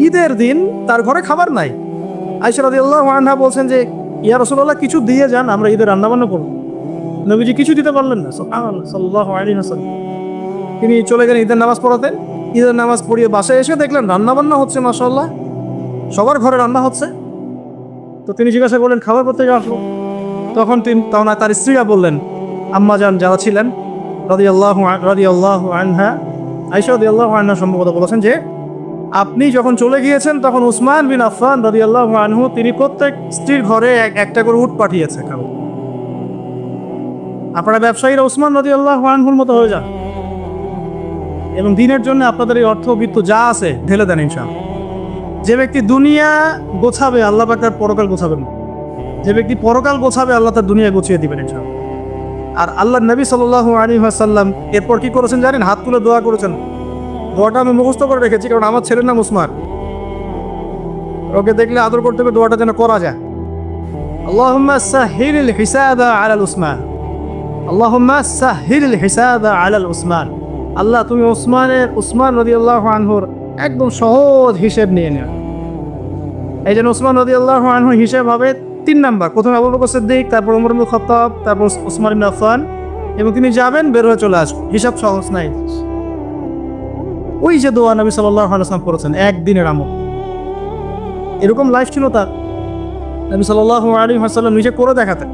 ঈদের দিন তার ঘরে খাবার নাই। আয়েশা রাদিয়াল্লাহু আনহা বলছেন যে ইয়া রাসূলুল্লাহ কিছু দিয়ে যান, আমরা ঈদের রান্নাবান্না করব। নবীজি কিছু দিতে পারলেন না, সুবহানাল্লাহ সাল্লাল্লাহু আলাইহি ওয়াসাল্লাম। তিনি চলে গেলেন ঈদের নামাজ পড়াতেন। ঈদের নামাজ পড়িয়ে বাসায় এসে দেখলেন রান্নাবান্না হচ্ছে, মাশাআল্লাহ সবার ঘরে রান্না হচ্ছে। তো তিনি জিজ্ঞাসা করলেন খাবার করতে আসবো। তখন তার স্ত্রীরা বললেন, আম্মা জান যারা ছিলেন রাদিয়াল্লাহু আনহা, আয়েশা রাদিয়াল্লাহু আনহা সম্ভবত বলেছেন যে আপনি যখন চলে গিয়েছেন তখন উসমান বিন আফফান রাদিয়াল্লাহু আনহু তিনি প্রত্যেক স্ত্রীর ঘরে একটা করে উট পাঠিয়েছে খাবো। আপনারা ব্যবসায়ীরা উসমান রাদিয়াল্লাহু আনহুর মতো হয়ে যান এবং দিনের জন্য আপনাদের এই অর্থ বিত্ত যা আছে ঢেলে দেন ইনশাআল্লাহ। যে ব্যক্তি দুনিয়া গোছাবে আল্লাহ পাক তার পরকাল গোছাবেন, যে ব্যক্তি পরকাল গোছাবে আল্লাহ তার দুনিয়া গুছিয়ে দিবেন ইনশাআল্লাহ। আর আল্লাহ নবী সাল্লাল্লাহু আলাইহি ওয়াসাল্লাম এরপর কি করেছেন জানেন? হাত তুলে দোয়া করেছেন। দোয়াটা আমি মুখস্থ করে রেখেছি, কারণ আমার ছেলের নাম উসমান, ওকে দেখলে আদর করতে হবে, দোয়াটা যেন করা যায়। আল্লাহুম্মা সাহহিল হিসাবা আলাল উসমান, আল্লাহুম্মা সাহহিল হিসাবা আলাল উসমান। আল্লাহ তুমি উসমান রাদিয়াল্লাহু আনহুর একদম সহজ হিসেব নিয়ে নেন। এই জন্য উসমান রাদিয়াল্লাহু আনহু হিসেব হবে 3 নাম্বার। প্রথমে আবু বকর সিদ্দিক, তারপর ওমর ইবনে খাত্তাব, তারপর উসমান ইবনে আফফান, এবং তিনি যাবেন বের হয়ে চলে আসবেন। হিসাব সহজ নাই। ওই যে দোয়া নবী সাল্লাল্লাহু আলাইহি ওয়াসাল্লাম করেছেন একদিনের আমল, এরকম লাইফ ছিল তার। নবী সাল্লাল্লাহু আলাইহি ওয়াসাল্লাম নিজে করে দেখাতেন,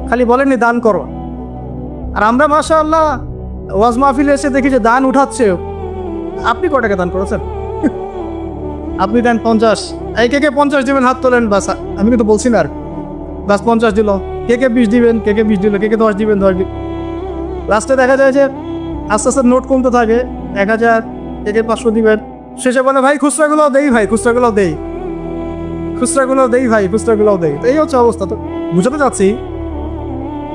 খালি বলেননি দান করো। আর আমরা মাশাআল্লাহ ওয়াজ মাহফিলে এসে দেখি যে দান উঠাচ্ছে। আপনি কত টাকা দান করেছেন? আপনি দেন 50। এই কে 50 দিবেন হাত তোলেন, বাস আমি কিন্তু বলছি না, আর বাস 50 দিল। কে 20 দিবেন, কে 20 দিল, কে 10 দিবেন 10 দিন। লাস্টে দেখা যায় যে আস্তে আস্তে নোট কমতে থাকে, 1000, কে 500 দিবেন। শেষে বলে ভাই খুচরাগুলো দেই, ভাই খুচরাগুলো দেই, খুচরাগুলো দেই, ভাই খুচরাগুলো দেই। তো এই হচ্ছে অবস্থা। তো বুঝাতে চাচ্ছি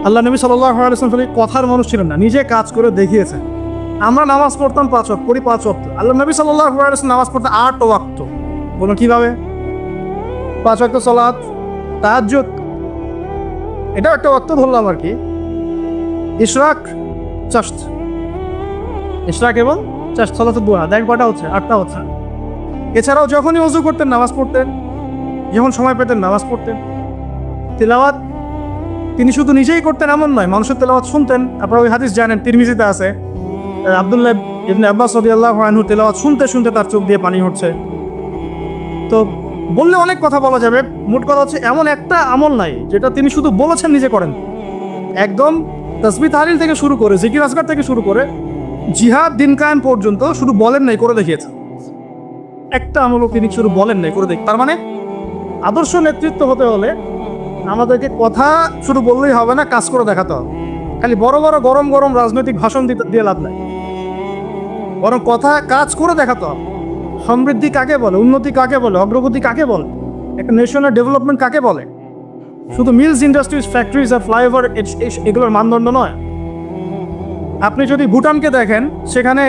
আল্লাহ নবী সাল্লাল্লাহু আলাইহি ওয়াসাল্লাম কথার মানুষ ছিলেন না, নিজে কাজ করে দেখিয়েছে। আমরা নামাজ পড়তাম 5 ওয়াক্ত, পড়ি 5 ওয়াক্ত। আল্লাহ নবী সাল্লাল্লাহু আলাইহি ওয়াসাল্লাম নামাজ পড়তে 8 ওয়াক্ত। বলুন কিভাবে? 5 ওয়াক্ত সালাত, তাহাজ্জুদ, এটাও একটা ওয়াক্ত ধরলাম আর কি। ইশরাক, চাশত, ইশরাক এবং চাশত, সালাতুদ দুহা, দেখ কটা হচ্ছে? 8টা হচ্ছে। এছাড়াও যখনই ওযু করতেন নামাজ পড়তেন, যখন সময় পেতেন নামাজ পড়তেন। তিলাওয়াত তিনি শুধু নিজেই করতেন এমন নয়, মানুষের তেলাওয়াত শুনতেন। আপনারা ওই হাদিস জানেন, তিরমিজিতে আছে, আব্দুল্লাহ ইবনে আব্বাস রাদিয়াল্লাহু আনহু তেলাওয়াত শুনতে শুনতে তার চোখ দিয়ে পানি হচ্ছে। তো বললে অনেক কথা বলা যাবে, মোট কথা হচ্ছে এমন একটা আমল নাই যেটা তিনি শুধু বলেছেন নিজে করেন। একদম তাসবিহ তাহলিল থেকে শুরু করে, জিকির আজকার থেকে শুরু করে জিহাদ দিন কায়েম পর্যন্ত শুধু বলেন নাই, করে দেখিয়েছেন। একটা আমলও তিনি শুধু বলেন নাই, করে দেখি। তার মানে আদর্শ নেতৃত্ব হতে হলে আমাদেরকে কথা শুধু বললেই হবে না, কাজ করে দেখাতে হবে। খালি বড় বড় গরম গরম রাজনৈতিক ভাষণ দিয়ে লাভ নাই, বরং কথা কাজ করে দেখাতে হবে। সমৃদ্ধি কাকে বলে, উন্নতি কাকে বলে, অগ্রগতি কাকে বলে, একটা নেশনের ডেভেলপমেন্ট কাকে বলে? শুধু মিলস, ইন্ডাস্ট্রিজ, ফ্যাক্টরিজ আর ফ্লাইওভার এগুলোর মানদণ্ড নয়। আপনি যদি ভুটানকে দেখেন, সেখানে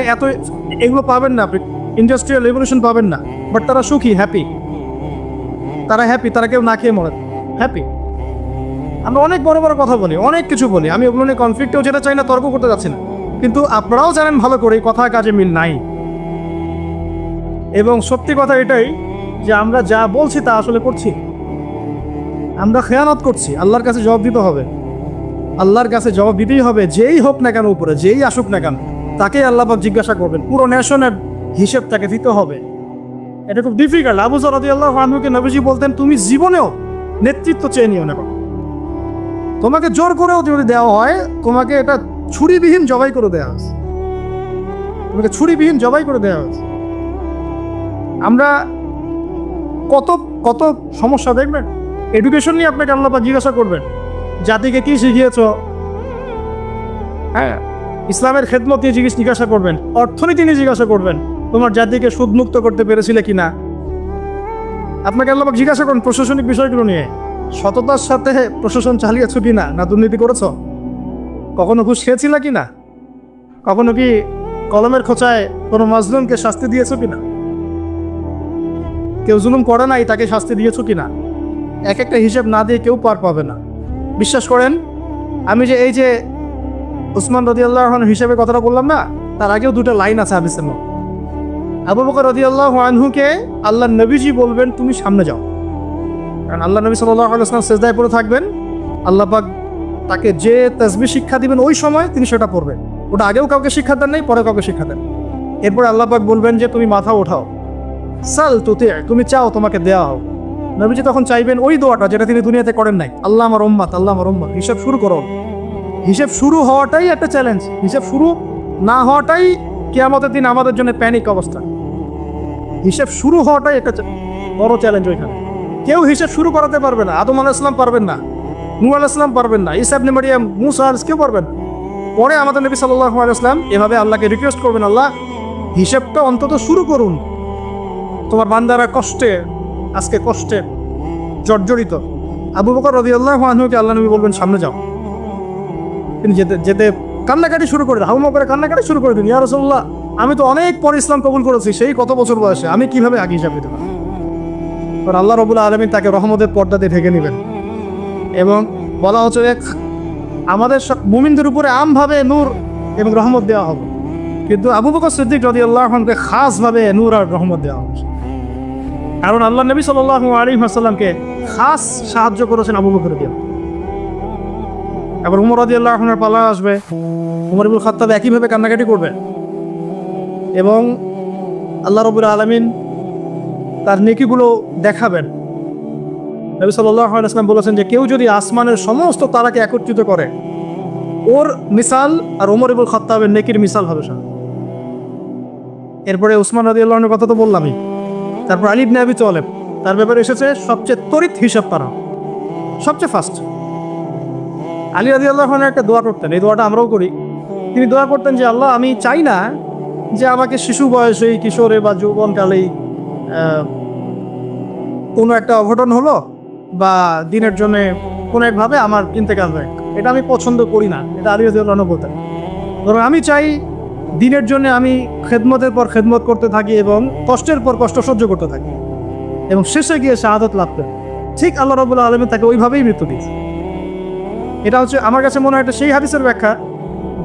এগুলো পাবেন না, আপনি ইন্ডাস্ট্রিয়াল রেভলিউশন পাবেন না, বাট তারা সুখী, হ্যাপি। তারা হ্যাপি, তারা কেউ না খেয়ে মরে, হ্যাপি। আমরা অনেক বড় বড় কথা বলি, অনেক কিছু বলি, আমি ওগুলো নিয়ে কনফ্লিক্টেও যেতে চাই না, তর্ক করতে যাচ্ছি না, কিন্তু আপনারাও জানেন ভালো করে কথা কাজে মিল নাই। এবং সত্যি কথা এটাই যে আমরা যা বলছি তা আসলে করছি, আমরা খেয়ানত করছি। আল্লাহর কাছে জবাব দিতে হবে, আল্লাহর কাছে জবাব দিতেই হবে। যেই হোক না কেন উপরে, যেই আসুক না কেন, তাকেই আল্লাহ পাক জিজ্ঞাসা করবেন, পুরো নেশনের হিসেব তাকে দিতে হবে। এটা খুব ডিফিকাল্ট। আবু যর রাদিয়াল্লাহু আনহুকে নবীজি বলতেন তুমি জীবনেও নেতৃত্ব চেয়ে নিও না, তোমাকে জোর করেও যদি দেওয়া হয়, তোমাকে এটা ছুরিবিহীন জবাই করে দেওয়া হয়েছে, তোমাকে ছুরিবিহীন জবাই করে দেওয়া হয়েছে। আমরা কত কত সমস্যা দেখবেন। এডুকেশন নিয়ে আপনাকে আল্লাহ পাক জিজ্ঞাসা করবেন, জাতিকে কি শিখিয়েছ? হ্যাঁ, ইসলামের খেদমত নিয়ে জিজ্ঞাসা করবেন, অর্থনীতি নিয়ে জিজ্ঞাসা করবেন, তোমার জাতিকে সুদমুক্ত করতে পেরেছিলে কিনা। আপনাকে আল্লাহ পাক জিজ্ঞাসা করেন প্রশাসনিক বিষয়গুলো নিয়ে, সততার সাথে প্রশাসন চালিয়েছ কিনা, না দুর্নীতি করেছ, কখনো ঘুষ খেয়েছিল কিনা, কখনো কি কলমের খোঁচায় কোনো মাজলুমকে শাস্তি দিয়েছ কিনা, কেউ জুলুম করে নাই তাকে শাস্তি দিয়েছ কিনা। এক একটা হিসেব না দিয়ে কেউ পার পাবে না। বিশ্বাস করেন, আমি যে এই যে উসমান রাদিয়াল্লাহু আনহু হিসেবে কথাটা বললাম না, তার আগেও 2টা লাইন আছে হাদিসের মধ্যে। আবু বকর রাদিয়াল্লাহু আনহুকে আল্লাহ নবীজি বলবেন তুমি সামনে যাও, কারণ আল্লাহ নবী সাল্লাল্লাহু আলাইহি ওয়াসাল্লাম সিজদায় পড়ে থাকবেন, আল্লাহ পাক তাকে যে তাসবিহ শিক্ষা দিবেন ওই সময় তিনি সেটা পড়বেন। ওটা আগেও কাউকে শিক্ষা দেন নাই, পরে কাউকে শিক্ষা দেন। এরপরে আল্লাহ পাক বলবেন যে তুমি মাথা ওঠাও, সাল তুতি, তুমি চাও তোমাকে দেওয়া হোক। নবীজি তখন চাইবেন ওই দোয়াটা যেটা তিনি দুনিয়াতে করেন নাই, আল্লাহ আমার উম্মাত, আল্লাহ আমার উম্মাত। হিসাব শুরু করো। হিসাব শুরু হওয়াটাই একটা চ্যালেঞ্জ, হিসাব শুরু না হওয়াটাই কিয়ামতের দিন আমাদের জন্য প্যানিক অবস্থা। হিসাব শুরু হওয়াটাই একটা বড় চ্যালেঞ্জ। ওইখানে কেউ হিসাব শুরু করাতে পারবে না। আদম আলাইহিস সালাম পারবেন না, নূহ আলাইহিস সালাম পারবেন না, ঈসা ইবনে মারইয়াম, মুসা কেউ পারবেন না। পরে আমাদের নবী সাল্লাল্লাহু আলাইহি ওয়াসাল্লাম এভাবে আল্লাহকে রিকোয়েস্ট করবেন, আল্লাহ হিসাবটা অন্তত শুরু করুন, তোমার বান্দারা আজকে কষ্টে জর্জরিত। আবু বকর রাদিয়াল্লাহু আনহুকে আল্লাহ নবী বলবেন সামনে যাও। তিনি যেতে কান্নাকাটি শুরু করে দেন, হাউমা করে কান্নাকাটি শুরু করে দিন, ইয়া রাসূলুল্লাহ আমি তো অনেক পরে ইসলাম কবুল করেছি, সেই কত বছর বয়সে, আমি কিভাবে আগে হিসাব দিতে পারি? কারণ আল্লাহ রাব্বুল আলামিন তাকে রহমতের পর্দা দিয়ে ঢেকে নেবেন। এবং বলা হচ্ছে আমাদের মুমিনদের উপরে আমভাবে নূর এবং রহমত দেওয়া হবে, কিন্তু আবু বকর সিদ্দিক রাদিয়াল্লাহু আনহুকে খাসভাবে নূর আর রহমত দেওয়া হবে, কারণ আল্লাহ নবী সাল্লাল্লাহু আলাইহি ওয়াসাল্লামকে খাস সাহায্য করেছেন আবু বকর রাদিয়াল্লাহু। এবার উমর রাদিয়াল্লাহু আনহুর পালা আসবে, উমর ইবনে খাত্তাব একইভাবে কান্নাকাটি করবে এবং আল্লাহ রাব্বুল আলামিন তার নেকিগুলো দেখাবেন। নবী সাল্লাল্লাহু আলাইহি ওয়াসাল্লাম বলেছেন যে কেউ যদি আসমানের সমস্ত তারাকে একত্রিত করে, ওর মিসাল আর উমর ইবনে খাত্তাবের নেকির মিসাল হবে সাথে। এরপরে উসমান রাদিয়াল্লাহু আনহুর কথা তো বললামই। তারপর আলী ইবনে আবি তালেব, তার ব্যাপারে এসেছে সবচেয়ে তড়িৎ হিসাব পারা, সবচেয়ে ফাস্ট। আলী রাদিয়াল্লাহু আনহু একটা দোয়া করতেন, এই দোয়াটা আমরাও করি। তিনি দোয়া করতেন যে আল্লাহ আমি চাই না যে আমাকে শিশু বয়সেই, কিশোরে বা যৌবনকালেই কোনো একটা অঘটন হলো বা দিনের জন্য কোনো একভাবে আমার ইন্তেকাল হয়, এটা আমি পছন্দ করি না। এটা আলী রাদিয়াল্লাহু আনহু বলতেন। ধরুন আমি চাই দিনের জন্য আমি খেদমতের পর খেদমত করতে থাকি এবং কষ্টের পর কষ্ট সহ্য করতে থাকি এবং শেষে গিয়ে শাহাদাত লাভ করি। ঠিক আল্লাহ রাব্বুল আলামিন তাকে ওইভাবেই মৃত্যু দিয়েছে। এটা হচ্ছে আমার কাছে মনে হয় এটা সেই হাদিসের ব্যাখ্যা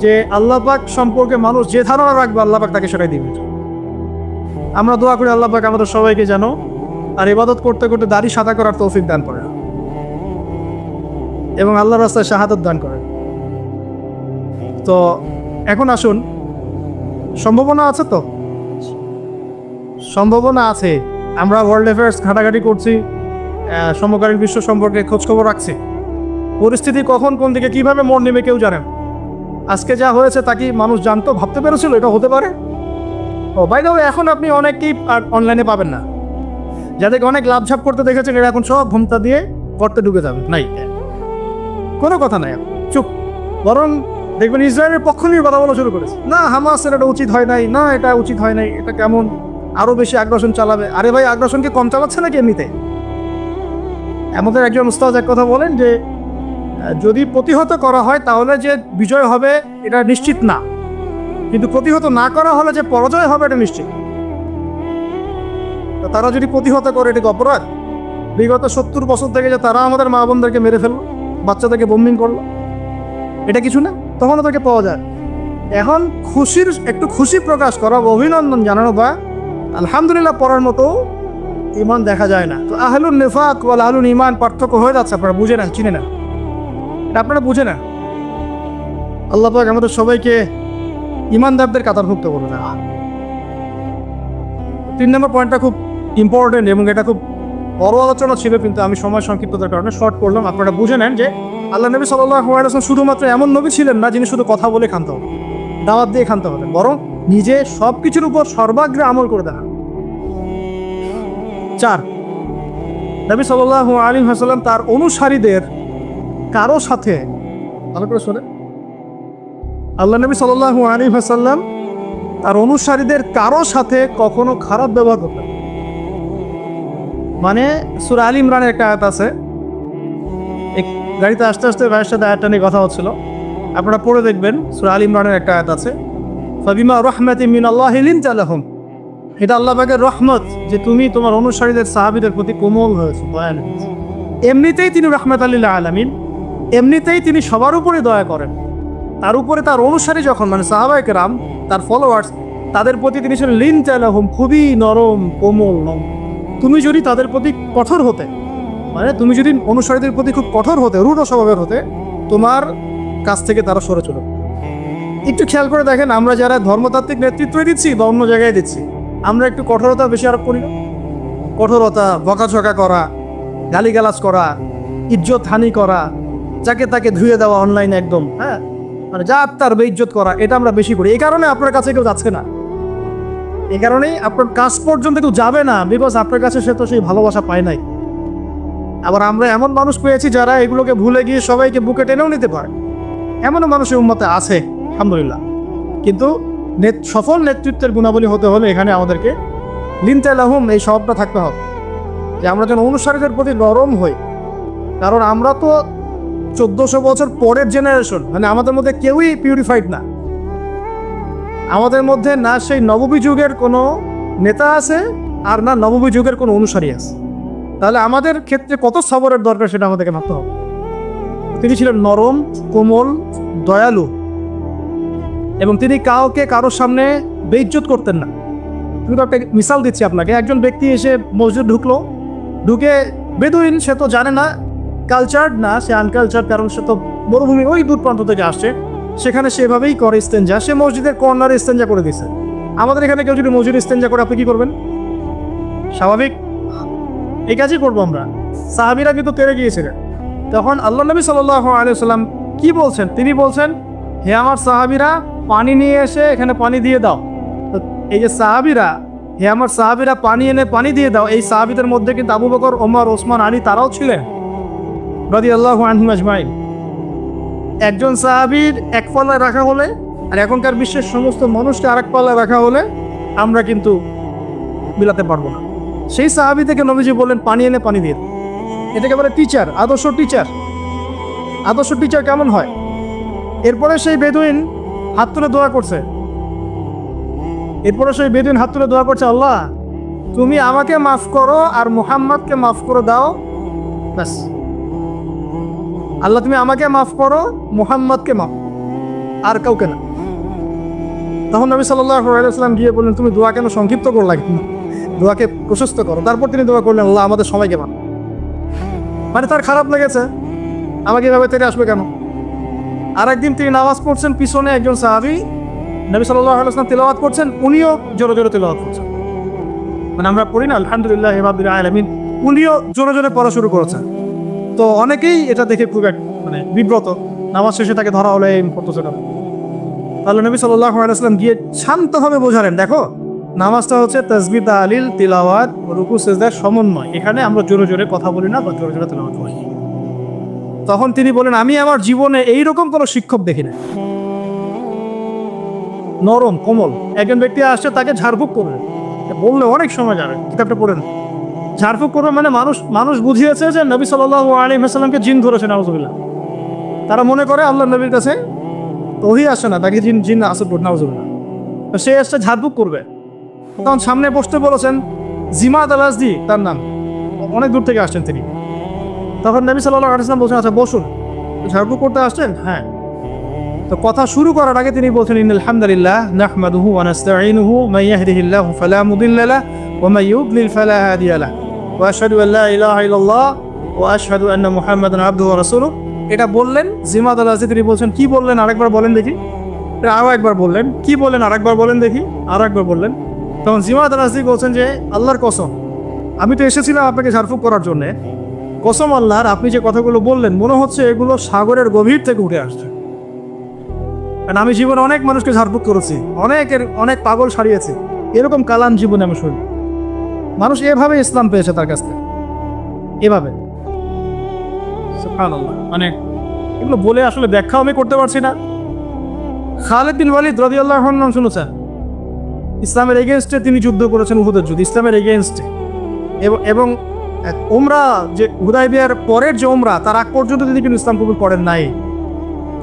যে আল্লাহ পাক সম্পর্কে মানুষ যে ধারণা রাখবে আল্লাহ পাক তাকে সেটাই দিবে। আমরা দোয়া করি আল্লাহ পাক আমাদের সবাইকে যেন আর ইবাদত করতে করতে দাড়ি সাদা করার তৌফিক দান করেন এবং আল্লাহর রাস্তায় শাহাদাত দান করেন। তো এখন আসুন, সম্ভাবনা আছে তো? সম্ভাবনা আছে। আমরা ওয়ার্ল্ড অ্যাফেয়ার্স ঘাটাঘাটি করছি, সমকালীন বিশ্ব সম্পর্কে খোঁজখবর রাখছি। পরিস্থিতি কখন কোন দিকে কীভাবে মোড় নেবে কেউ জানেন। আজকে যা হয়েছে তা কি মানুষ জানতো, ভাবতে পেরেছিল এটা হতে পারে? ও বাই দ্য ওয়ে, এখন আপনি অনেককেই অনলাইনে পাবেন না, যাদেরকে অনেক লাভঝাপ করতে দেখেছেন এরা এখন সব ঘুমতা দিয়ে করতে ঢুকে যাবে। নাই, কোনো কথা নাই, চুপ। বরং দেখবেন ইসরায়েলের পক্ষ নিয়ে কথা বলা শুরু করেছে, না হামাসের এটা উচিত হয় নাই, না এটা উচিত হয় নাই, এটা কেমন আরও বেশি আগ্রাসন চালাবে। আরে ভাই, আগ্রাসনকে কম চালাচ্ছে নাকি এমনিতে? আমাদের একজন উস্তাদ এক কথা বলেন যে যদি প্রতিহত করা হয় তাহলে যে বিজয় হবে এটা নিশ্চিত না, কিন্তু প্রতিহত না করা হলে যে পরাজয় হবে এটা নিশ্চিত। তারা যদি প্রতিহত করে এটা অপরাধ। বিগত 70 বছর থেকে যে তারা আমাদের মা বোনদেরকে মেরে ফেললো, বাচ্চাদেরকে বোম্বিং করলো, এটা কিছু না? তখনও তাকে পাওয়া যায়। এখন একটু খুশি প্রকাশ করা, অভিনন্দন জানানো বা আলহামদুলিল্লাহ পড়ার মতো ইমান দেখা যায় না। তো আহলুন নিফাক ওয়াল আহলুন ইমান পার্থক্য হয়ে যাচ্ছে। আপনারা বুঝে নেন, চিনে না, এটা আপনারা বুঝে নেন। আল্লাহ পাক আমাদের সবাইকে ইমানদারদের কাতারভুক্ত করবে না। 3 নম্বর পয়েন্টটা খুব ইম্পর্টেন্ট এবং এটা খুব বড় আলোচনা ছিল, কিন্তু আমি সময় সংক্ষিপ্ততার কারণে শর্ট করলাম। আপনারা বুঝে নেন যে আল্লাহ নবী সাল্লাল্লাহু আলাইহি ওয়াসাল্লাম শুধুমাত্র এমন নবী ছিলেন না যিনি শুধু কথা বলে ক্ষান্ত হতেন, দাওয়াত দিয়ে ক্ষান্ত হতেন, বরং নিজে সব কিছুর উপর সর্বাগ্রে আমল করে দেখান। 4, নবী সাল্লাল্লাহু আলাইহি ওয়াসাল্লাম তার অনুসারীদের কারো সাথে, ভালো করে শোনেন, আল্লাহ নবী সাল্লাল্লাহু আলাইহি ওয়াসাল্লাম তার অনুসারীদের কারো সাথে কখনো খারাপ ব্যবহার করতেন। মানে সূরা আল ইমরানের একটা আয়াত আছে, গাড়িতে আস্তে আস্তে ভাইয়ের সাথে আয়াতটা নিয়ে কথা হচ্ছিল, আপনারা পড়ে দেখবেন। সূরা আল ইমরানের একটা আয়াত আছে, ফাবিমা রাহমাতিন মিনাল্লাহি লিনতা লাহুম। এটা আল্লাহ পাকের রহমত যে তুমি তোমার অনুসারীদের সাহাবীদের প্রতি কোমল হয়েছো, দয়া হয়েছে। এমনিতেই তিনি রাহমাতাল লিল আলামিন, এমনিতেই তিনি সবার উপরে দয়া করেন। তার উপরে তার অনুসারী যখন, মানে সাহাবায়ে কেরাম, তার ফলোয়ার্স, তাদের প্রতি তিনি ছিলেন লিন চালাহুম, খুবই নরম কোমল। তুমি যদি তাদের প্রতি কঠোর হতে, মানে তুমি যদি অনুসারীদের প্রতি খুব কঠোর হতে, রূঢ় স্বভাবের হতে, তোমার কাছ থেকে তারা সরে চলে। একটু খেয়াল করে দেখেন, আমরা যারা ধর্মতাত্ত্বিক নেতৃত্ব দিচ্ছি বা অন্য জায়গায় দিচ্ছি, আমরা একটু কঠোরতা বেশি আরোপ করি না? কঠোরতা, বকাঝকা করা, গালিগালাজ করা, ইজ্জত হানি করা, যাকে তাকে ধুয়ে দেওয়া অনলাইনে একদম, হ্যাঁ, মানে যা তার বেইজ্জত করা, এটা আমরা বেশি করি। এই কারণে আপনার কাছে কেউ যাচ্ছে না, এই কারণেই আপনার কাছ পর্যন্ত কেউ যাবে না, বিকজ আপনার কাছে সে তো সেই ভালোবাসা পায় নাই। আবার আমরা এমন মানুষ পেয়েছি যারা এগুলোকে ভুলে গিয়ে সবাইকে বুকে টেনেও নিতে পারে, এমনও মানুষের উম্মতে আছে আলহামদুলিল্লাহ। কিন্তু সফল নেতৃত্বের গুণাবলী হতে হলে এখানে আমাদেরকে লিনতে লাহুম এই স্বভাবটা থাকতে হবে, যে আমরা যেন অনুসারীদের প্রতি নরম হই। কারণ আমরা তো 1400 বছর পরের জেনারেশন, মানে আমাদের মধ্যে কেউই পিউরিফাইড না। আমাদের মধ্যে না সেই নববী যুগের কোনো নেতা আছে, আর না নববী যুগের কোনো অনুসারী আছে। তাহলে আমাদের ক্ষেত্রে কত সবরের দরকার সেটা আমাদেরকে ভাবতে হবে। তিনি ছিলেন নরম, কোমল, দয়ালু, এবং তিনি কাউকে কারোর সামনে বেইজ্জত করতেন না। আমি তো একটা মিসাল দিচ্ছি আপনাকে। একজন ব্যক্তি এসে মসজিদ ঢুকে বেদুইন, সে তো জানে না, কালচার্ড না, সে আনকালচার, কারণ সে তো মরুভূমি ওই দূর প্রান্ত থেকে আসছে, সেখানে সেভাবেই করে ইস্তেঞ্জা। সে মসজিদের কর্নারে ইস্তেঞ্জা করে দিচ্ছে। আমাদের এখানে কেউ যদি মসজিদ ইস্তেঞ্জা করে, আপনি কি করবেন? স্বাভাবিক এই কাজই করবো আমরা। সাহাবীরা কিন্তু তেড়ে গিয়েছিলেন। তখন আল্লাহ নবী সাল্লাল্লাহু আলাইহি ওয়াসাল্লাম কি বলছেন? তিনি বলছেন, হে আমার সাহাবীরা, পানি নিয়ে এসে এখানে পানি দিয়ে দাও। এই যে সাহাবীরা, হে আমার সাহাবীরা, পানি এনে পানি দিয়ে দাও, এই সাহাবীদের মধ্যে কিন্তু আবু বকর, ওমর, ওসমান, আলী তারাও ছিলেন রাদিয়াল্লাহু আনহুম আজমাইন। একজন সাহাবীর এক পাল্লায় রাখা হলে আর এখনকার বিশ্বের সমস্ত মানুষকে আরেক পাল্লায় রাখা হলে আমরা কিন্তু মিলাতে পারবো না। সেই সাহাবী থেকে নবীজি বললেন পানি এনে পানি দিয়ে। এটাকে বলে টিচার, আদর্শ টিচার। আদর্শ টিচার কেমন হয়? এরপরে সেই বেদুইন হাত তুলে দোয়া করছে। আল্লাহ তুমি আমাকে মাফ করো আর মুহাম্মদকে মাফ করে দাও, ব্যাস। আল্লাহ তুমি আমাকে মাফ করো, মুহাম্মদকে মাফ, আর কাউকে না। তখন নবী সাল্লাল্লাহু আলাইহি ওয়াসাল্লাম গিয়ে বললেন, তুমি দোয়া কেন সংক্ষিপ্ত করো, লাগে না, দোয়াকে প্রশস্ত করো। তারপর তিনি দোয়া করলেন, আল্লাহ আমাদের সবাইকে মাফ। মানে তার খারাপ লেগেছে, আমাকে এভাবে তেড়ে আসবে কেন? আর একদিন তিনি নামাজ পড়ছেন, পিছনে একজন সাহাবী নবী সাল্লাল্লাহু আলাইহি ওয়াসাল্লাম তেলাওয়াত করছেন, উনিও জোরে জোরে তেলাওয়াত করছেন। মানে আমরা পড়ি না আলহামদুলিল্লাহ রাব্বিল আলামিন, উনিও জোরে জোরে পড়া শুরু করেছেন। তো অনেকেই এটা দেখে খুব মানে বিব্রত। নামাজ শেষে তাকে ধরা হলে পড়তেছে না। তাহলে নবী সাল্লাল্লাহু আলাইহি ওয়াসাল্লাম গিয়ে শান্তভাবে বোঝালেন, দেখো নামাজটা হচ্ছে তাসবিহ, তাহলিল, তিলাওয়াত, রুকু, সিজদার সমন্বয়। এখানে আমরা জোরে জোরে কথা বলি না বা জোরে জোরে তেলাওয়াত করি। তখন তিনি বলেন, আমি আমার জীবনে এইরকম কোনো শিক্ষক দেখি না। নরম, কোমল। একজন ব্যক্তি আসছে, তাকে ঝাড়ফুঁক করবে, বললে অনেক সময় যাবে, কিতাবটা পড়েন। ঝাড়ফুঁক করবে মানে মানুষ বুঝিয়েছে যে নবী সাল্লাল্লাহু আলাইহি ওয়াসাল্লামকে জিন ধরেছে, নাউজুবিল্লাহ। তারা মনে করে আল্লাহ নবীর কাছে ওহী আসে না, তাকে জিন আসর, নাউজুবিল্লাহ। সে এসে ঝাড়ফুঁক করবে, তখন সামনে বসতে বলেছেন জিমাদ আল আজদি, তার নাম, অনেক দূর থেকে আসছেন তিনি। তখন নবী সাল্লাল্লাহু আলাইহি ওয়াসাল্লাম বলছেন, আচ্ছা বসুন, ঝাড়ফুঁক করতে আসছেন? হ্যাঁ। তো কথা শুরু করার আগে তিনি বলছেন, ইন্নাল হামদালিল্লাহ নাহমাদুহু ওয়া নাস্তাঈনুহু মান ইয়াহদিহিল্লাহু ফালা মুদিল্লা লাহু ওয়া মান ইউদ্লিল ফালা হাদিয়া লাহু ওয়া আশহাদু আল লা ইলাহা ইল্লাল্লাহ ওয়া আশহাদু আন্না মুহাম্মাদান আবদুহু ওয়া রাসূলুহু। এটা বললেন জিমাদ আল আজদি। তিনি বলছেন, কি বললেন আরেকবার বলেন দেখি। আরও একবার বললেন, কি বললেন আরেকবার বলেন দেখি। আরও একবার বললেন। তখন জিমাদ আল আজদি বলছেন যে আল্লাহর কসম, আমি তো এসেছিলাম আপনাকে ঝাড়ফুঁক করার জন্যে, কসম আল্লাহর, আপনি যে কথাগুলো বললেন মনে হচ্ছে এগুলো সাগরের গভীর থেকে উঠে আসছে। কারণ আমি জীবনে অনেক মানুষকে ঝাড়ফুঁক করেছি, অনেক পাগল সারিয়েছি, এরকম কালাম জীবনে আমি শুনি। মানুষ এভাবে ইসলাম পেয়েছে তার কাছ থেকে, এভাবে। সুবহানাল্লাহ। মানে এগুলো বলে আসলে ব্যাখ্যা আমি করতে পারছি না। খালিদ বিন ওয়ালিদ রাদিয়াল্লাহু আনহু নাম শুনেছেন? ইসলামের এগেইনস্টে তিনি যুদ্ধ করেছেন, উহুদের যুদ্ধ, ইসলামের এগেইনস্টে। এবং উমরা, যে হুদায়বিয়ার পরের যে উমরা, তার আগ পর্যন্ত তিনি কিন্তু ইসলাম কবুল করেন নাই।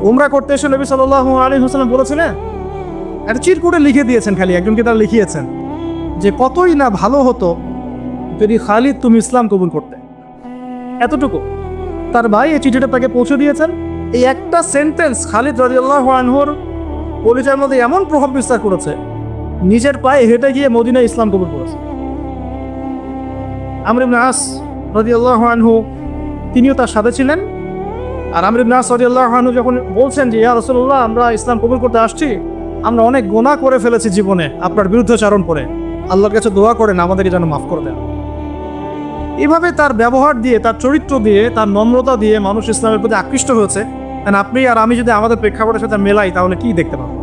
উমরা করতে এসে নবী সাল্লাল্লাহু আলাইহি ওয়াসাল্লাম বলেছিলেন, একটা চিরকুটে লিখে দিয়েছেন, খালি একজনকে তারা লিখিয়েছেন যে কতই না ভালো হতো যদি খালিদ তুমি ইসলাম কবুল করতে, এতটুকু। তার ভাই এই চিঠিটা তাকে পৌঁছে দিয়েছেন। এই একটা সেন্টেন্স খালিদ রাদিয়াল্লাহু আনহুর পরিচয়ের মধ্যে এমন প্রভাব বিস্তার করেছে নিজের পায়ে হেঁটে গিয়ে মদিনায় ইসলাম কবুল করেছে। আমর ইবনে আস রাদিয়াল্লাহু আনহু তিনিও তার সাথে ছিলেন। আর আমর ইবনে আস রাদিয়াল্লাহু আনহু যখন বলছেন যে ইয়া রাসূলুল্লাহ, আমরা ইসলাম কবুল করতে আসছি, আমরা অনেক গুনাহ করে ফেলেছি জীবনে আপনার বিরুদ্ধাচরণ করে, আল্লাহর কাছে দোয়া করেন আমাদেরকে যেন মাফ করে দেন। এভাবে তার ব্যবহার দিয়ে, তার চরিত্র দিয়ে, তার নম্রতা দিয়ে মানুষ ইসলামের প্রতি আকৃষ্ট হয়েছে। আপনি আর আমি যদি আমাদের প্রেক্ষাপটের সাথে মেলাই তাহলে কি দেখতে পাবো?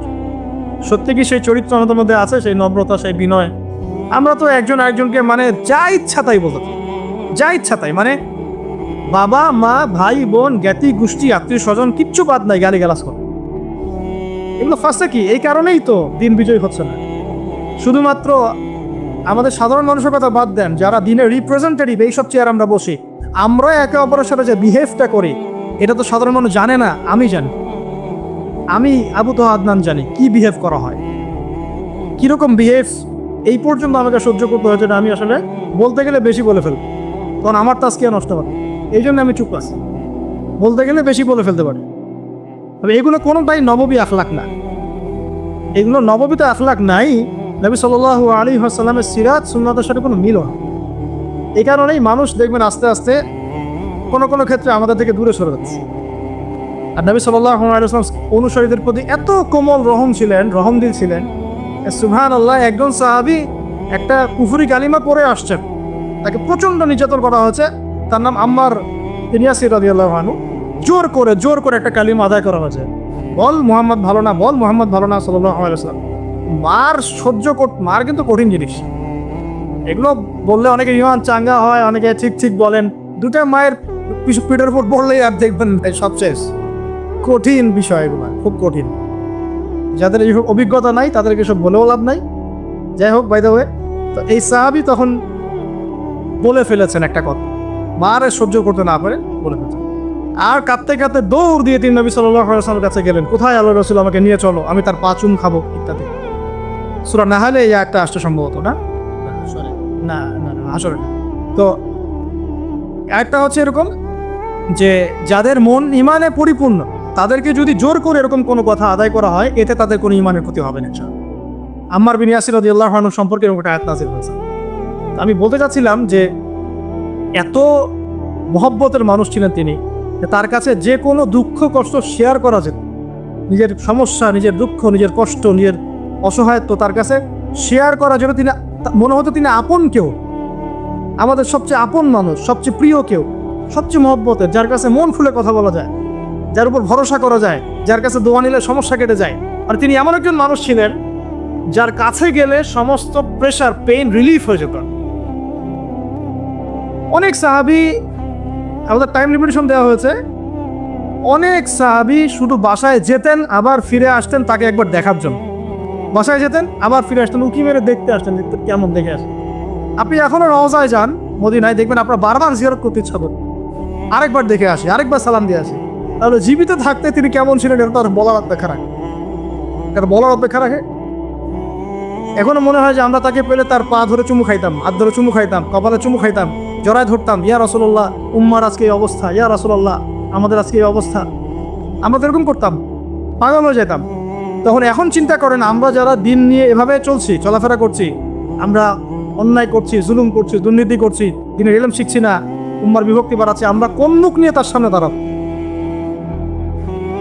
সত্যি কি সেই চরিত্র আমাদের মধ্যে আছে, সেই নম্রতা, সেই বিনয়? আমরা তো একজন আরেকজনকে মানে যা ইচ্ছা তাই বলতে পারি, যা ইচ্ছা তাই, মানে বাবা মা ভাই বোন জ্ঞাতি গোষ্ঠী আত্মীয় স্বজন কিচ্ছু বাদ নাই, গালিগালাজ করে। এগুলো ফার্স্টে কি এই কারণেই তো দিন বিজয় হচ্ছে না। শুধুমাত্র আমাদের সাধারণ মানুষের কথা বাদ দেন, যারা দিনের রিপ্রেজেন্টেটিভ এইসব চেয়ার আমরা বসি, আমরা একে অপরের সাথে যে বিহেভটা করি এটা তো সাধারণ মানুষ জানে না। আমি জানি, আমি আবু তোহা আদনান জানি কি বিহেভ করা হয়, কিরকম বিহেভ। এই পর্যন্ত আমাকে সহ্য করতে হয়েছে না, আমি আসলে বলতে গেলে বেশি বলে ফেলবো, তখন আমার তাস্কিয়া নষ্ট হবে। এই জন্য আমি চুপ আছি, বলতে গেলে বেশি বলে ফেলতে পারি। তবে এগুলো কোনোটাই নববী আখলাক না, এগুলো নববীতে আখলাক নাই। নবী সাল্লাল্লাহু আলাইহি ওয়াসাল্লামের সিরাত সুন্নাতের সাথে কোনো মিল হয়। এই কারণেই মানুষ দেখবেন আস্তে আস্তে কোনো কোনো ক্ষেত্রে আমাদের থেকে দূরে সরে যাচ্ছে। আর নবী সাল্লাল্লাহু আলাইহি ওয়াসাল্লাম অনুসারীদের প্রতি এত কোমল রহমদিল ছিলেন। সুবহানাল্লাহ, একজন সাহাবী একটা কুফরি কালিমা পড়ে আসছেন, তাকে প্রচণ্ড নির্যাতন করা হয়েছে, তার নাম আম্মার ইবনে ইয়াসির রাদিয়াল্লাহু আনহু। জোর করে একটা কালিমা আদায় করা হয়েছে, বল মুহাম্মদ ভালো না, বল মুহাম্মদ ভালো না সাল্লাল্লাহু আলাইহি ওয়াসাল্লাম। মার কিন্তু কঠিন জিনিস। এগুলো বললে অনেকে ইমান চাঙ্গা হয়, অনেকে ঠিক বলেন। দুটা মায়ের পিঠের উপর পড়লেই আর দেখবেন সব শেষ। কঠিন বিষয় এগুলো, খুব কঠিন। যাদের এই অভিজ্ঞতা নাই তাদেরকে সব বলেও লাভ নাই। যাই হোক, বাই দ্য ওয়ে, তো এই সাহাবী তখন বলে ফেলেছেন একটা কথা, মারে সহ্য করতে না পারে বলে ফেলেছেন। আর কাঁদতে কাঁদতে দৌড় দিয়ে তিনি নবী সাল্লাল্লাহু আলাইহি ওয়াসাল্লামের কাছে গেলেন, কোথায় আল্লাহর রাসূল, আমাকে নিয়ে চলো, আমি তার পা চুম খাবো ইত্যাদি। সূরা নাহলে এই একটা আসছে সম্ভবত, না আসলে না। তো একটা হচ্ছে এরকম যে যাদের মন ইমানে পরিপূর্ণ তাদেরকে যদি জোর করে এরকম কোনো কথা আদায় করা হয়, এতে তাদের কোনো ইমানের ক্ষতি হবে না। আম্মার বিন ইয়াসির রাদিয়াল্লাহু আনহু সম্পর্কে এরকম একটা আয়াত নাযিল হয়েছে। আমি বলতে চাচ্ছিলাম যে এত মহব্বতের মানুষ ছিলেন তিনি, তার কাছে যে কোনো দুঃখ কষ্ট শেয়ার করা যেত। নিজের সমস্যা, নিজের দুঃখ, নিজের কষ্ট, নিজের অসহায়ত্ব তার কাছে শেয়ার করা যেন তিনি মনে হতো তিনি আপন কেউ, আমাদের সবচেয়ে আপন মানুষ, সবচেয়ে প্রিয় কেউ, সবচেয়ে মহব্বতের, যার কাছে মন খুলে কথা বলা যায়, যার উপর ভরসা করা যায়, যার কাছে দোয়া নিলে সমস্যা কেটে যায়। আর তিনি এমন একজন মানুষ ছিলেন যার কাছে গেলে সমস্ত প্রেশার, পেইন রিলিফ হয়ে যেত। অনেক সাহাবী, আমাদের টাইম লিমিটেশন দেওয়া হয়েছে, অনেক সাহাবী শুধু বাসায় যেতেন আবার ফিরে আসতেন তাকে একবার দেখার জন্য। বাসায় যেতেন আবার ফিরে আসতেন, উকি মেরে দেখতে আসতেন কেমন দেখে আসেন। আপনি এখনো রওজায় যান মদিনায়, দেখবেন আপনার বারবার জিয়ারত করতে ইচ্ছা করে, আরেকবার দেখে আসি, আরেকবার সালাম দিয়ে আসি। তাহলে জীবিত থাকতে তিনি কেমন ছিলেন এটা তার বলার অপেক্ষা রাখে, এখনো মনে হয় যে আমরা তাকে পেলে তার পা ধরে চুমু খাইতাম, হাত ধরে চুমু খাইতাম, কপালে চুমু খাইতাম, জড়ায় ধরতাম, ইয়া রাসূলুল্লাহ, উম্মার আজকে এই অবস্থা, ইয়া রাসূলুল্লাহ, আমাদের আজকে এই অবস্থা। আমরা তো এরকম করতাম, পাগল হয়ে যেতাম। তখন এখন চিন্তা করেন, আমরা যারা দিন নিয়ে এভাবে চলছি, চলাফেরা করছি, আমরা অন্যায় করছি, জুলুম করছি, দুর্নীতি করছি, দিনের ইলম শিখছি না, উম্মার বিভক্তি বাড়াচ্ছে, আমরা কোন মুখ নিয়ে তার সামনে দাঁড়াবো?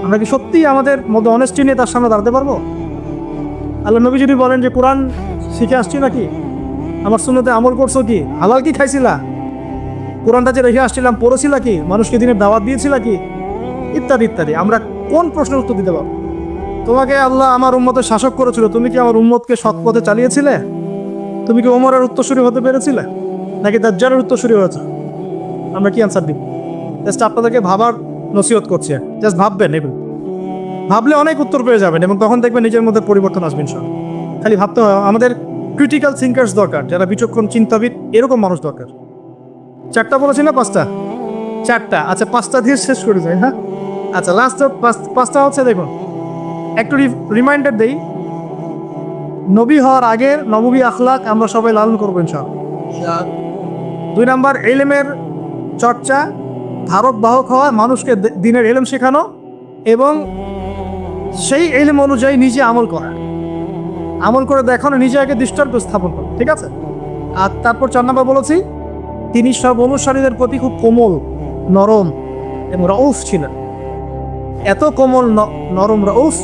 আমরা কি সত্যিই আমাদের মধ্যে অনেস্টি নিয়ে তার সামনে দাঁড়াতে পারবো? আল্লাহ নবী যদি বলেন যে কোরআন শিখে আসছি নাকি, আমার সুন্নতে আমল করছো কি, হালাল কি খাইছিলা, কোরআনটা যে রেখে আসছিলাম পড়েছিলা কি, মানুষকে দিনের দাওয়াত দিয়েছিলা কি, ইত্যাদি ইত্যাদি, আমরা কোন প্রশ্নের উত্তর দিতে পারবো? তোমাকে আল্লাহ আমার উম্মতের শাসক করেছিল, তুমি কি আমার উম্মতকে সৎ পথে চালিয়েছিলে? তুমি কি ওমরের উত্তরসূরি হতে পেরেছিলে, নাকি দাজ্জালের উত্তরসূরি হয়েছে? আমরা কি আনসার দিব? জাস্ট আপনাদেরকে ভাবার নসিহত করছি, জাস্ট ভাববেন, এগুলো ভাবলে অনেক উত্তর পেয়ে যাবেন এবং তখন দেখবেন নিজের মধ্যে পরিবর্তন আসবেন। সব খালি ভাবতে হয়। আমাদের ক্রিটিক্যাল থিঙ্কার্স দরকার, যারা বিচক্ষণ চিন্তাবিদ, এরকম মানুষ দরকার। 4টা বলেছি না 5টা? 4টা, আচ্ছা 5টা দিয়ে শেষ করে যাই। হ্যাঁ, আচ্ছা লাস্ট 5টা হচ্ছে, দেখুন একটু রিমাইন্ডার দেই, নবী হওয়ার আগের নববী আখলাক আমরা সবাই লালন করবো ইনশাআল্লাহ। 2 নাম্বার, ইলমের চর্চা, ধারক বাহক হওয়া, মানুষকে দিনের ইলম শেখানো এবং সেই ইলম অনুযায়ী নিজে আমল করা। আমল করে দেখানো, নিজে আগে দৃষ্টান্ত স্থাপন করো, ঠিক আছে? আর তারপর 4 নম্বর বলেছি, তিনি সব অনুসারীদের প্রতি খুব কোমল, নরম এবং রউফ ছিলেন। এত কোমল, নরম, রউফ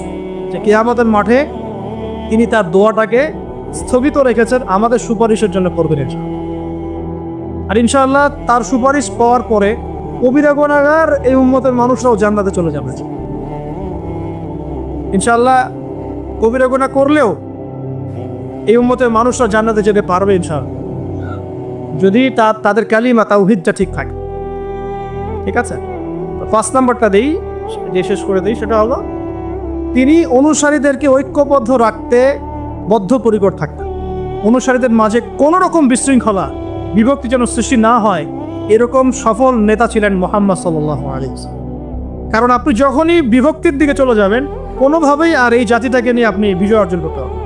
যে কিয়ামতের মাঠে তিনি তার দোয়াটাকে স্থগিত রেখেছেন আমাদের সুপারিশের জন্য করবেন ইনশাআল্লাহ। আর ইনশাআল্লাহ তার সুপারিশ পাওয়ার পরে কবিরা গুনাহগার এই উম্মতের মানুষরাও জান্নাতে চলে যাবে ইনশাআল্লাহ। কবিরা গুনাহ করলেও এই উম্মতের মানুষরা জান্নাতে যেতে পারবে ইনশাআল্লাহ, যদি তাদের কালিমা তাওহীদটা ঠিক থাকে, ঠিক আছে? 5 নাম্বারটা দেই, যে শেষ করে দিই, সেটা হলো তিনি অনুসারীদেরকে ঐক্যবদ্ধ রাখতে বদ্ধপরিকর থাকতেন। অনুসারীদের মাঝে কোনো রকম বিশৃঙ্খলা, বিভক্তি যেন সৃষ্টি না হয়, এরকম সফল নেতা ছিলেন মুহাম্মদ সাল্লাল্লাহু আলাইহি ওয়াসাল্লাম। কারণ আপনি যখনই বিভক্তির দিকে চলে যাবেন, কোনোভাবেই আর এই জাতিটাকে নিয়ে আপনি বিজয় অর্জন করতে পারবেন।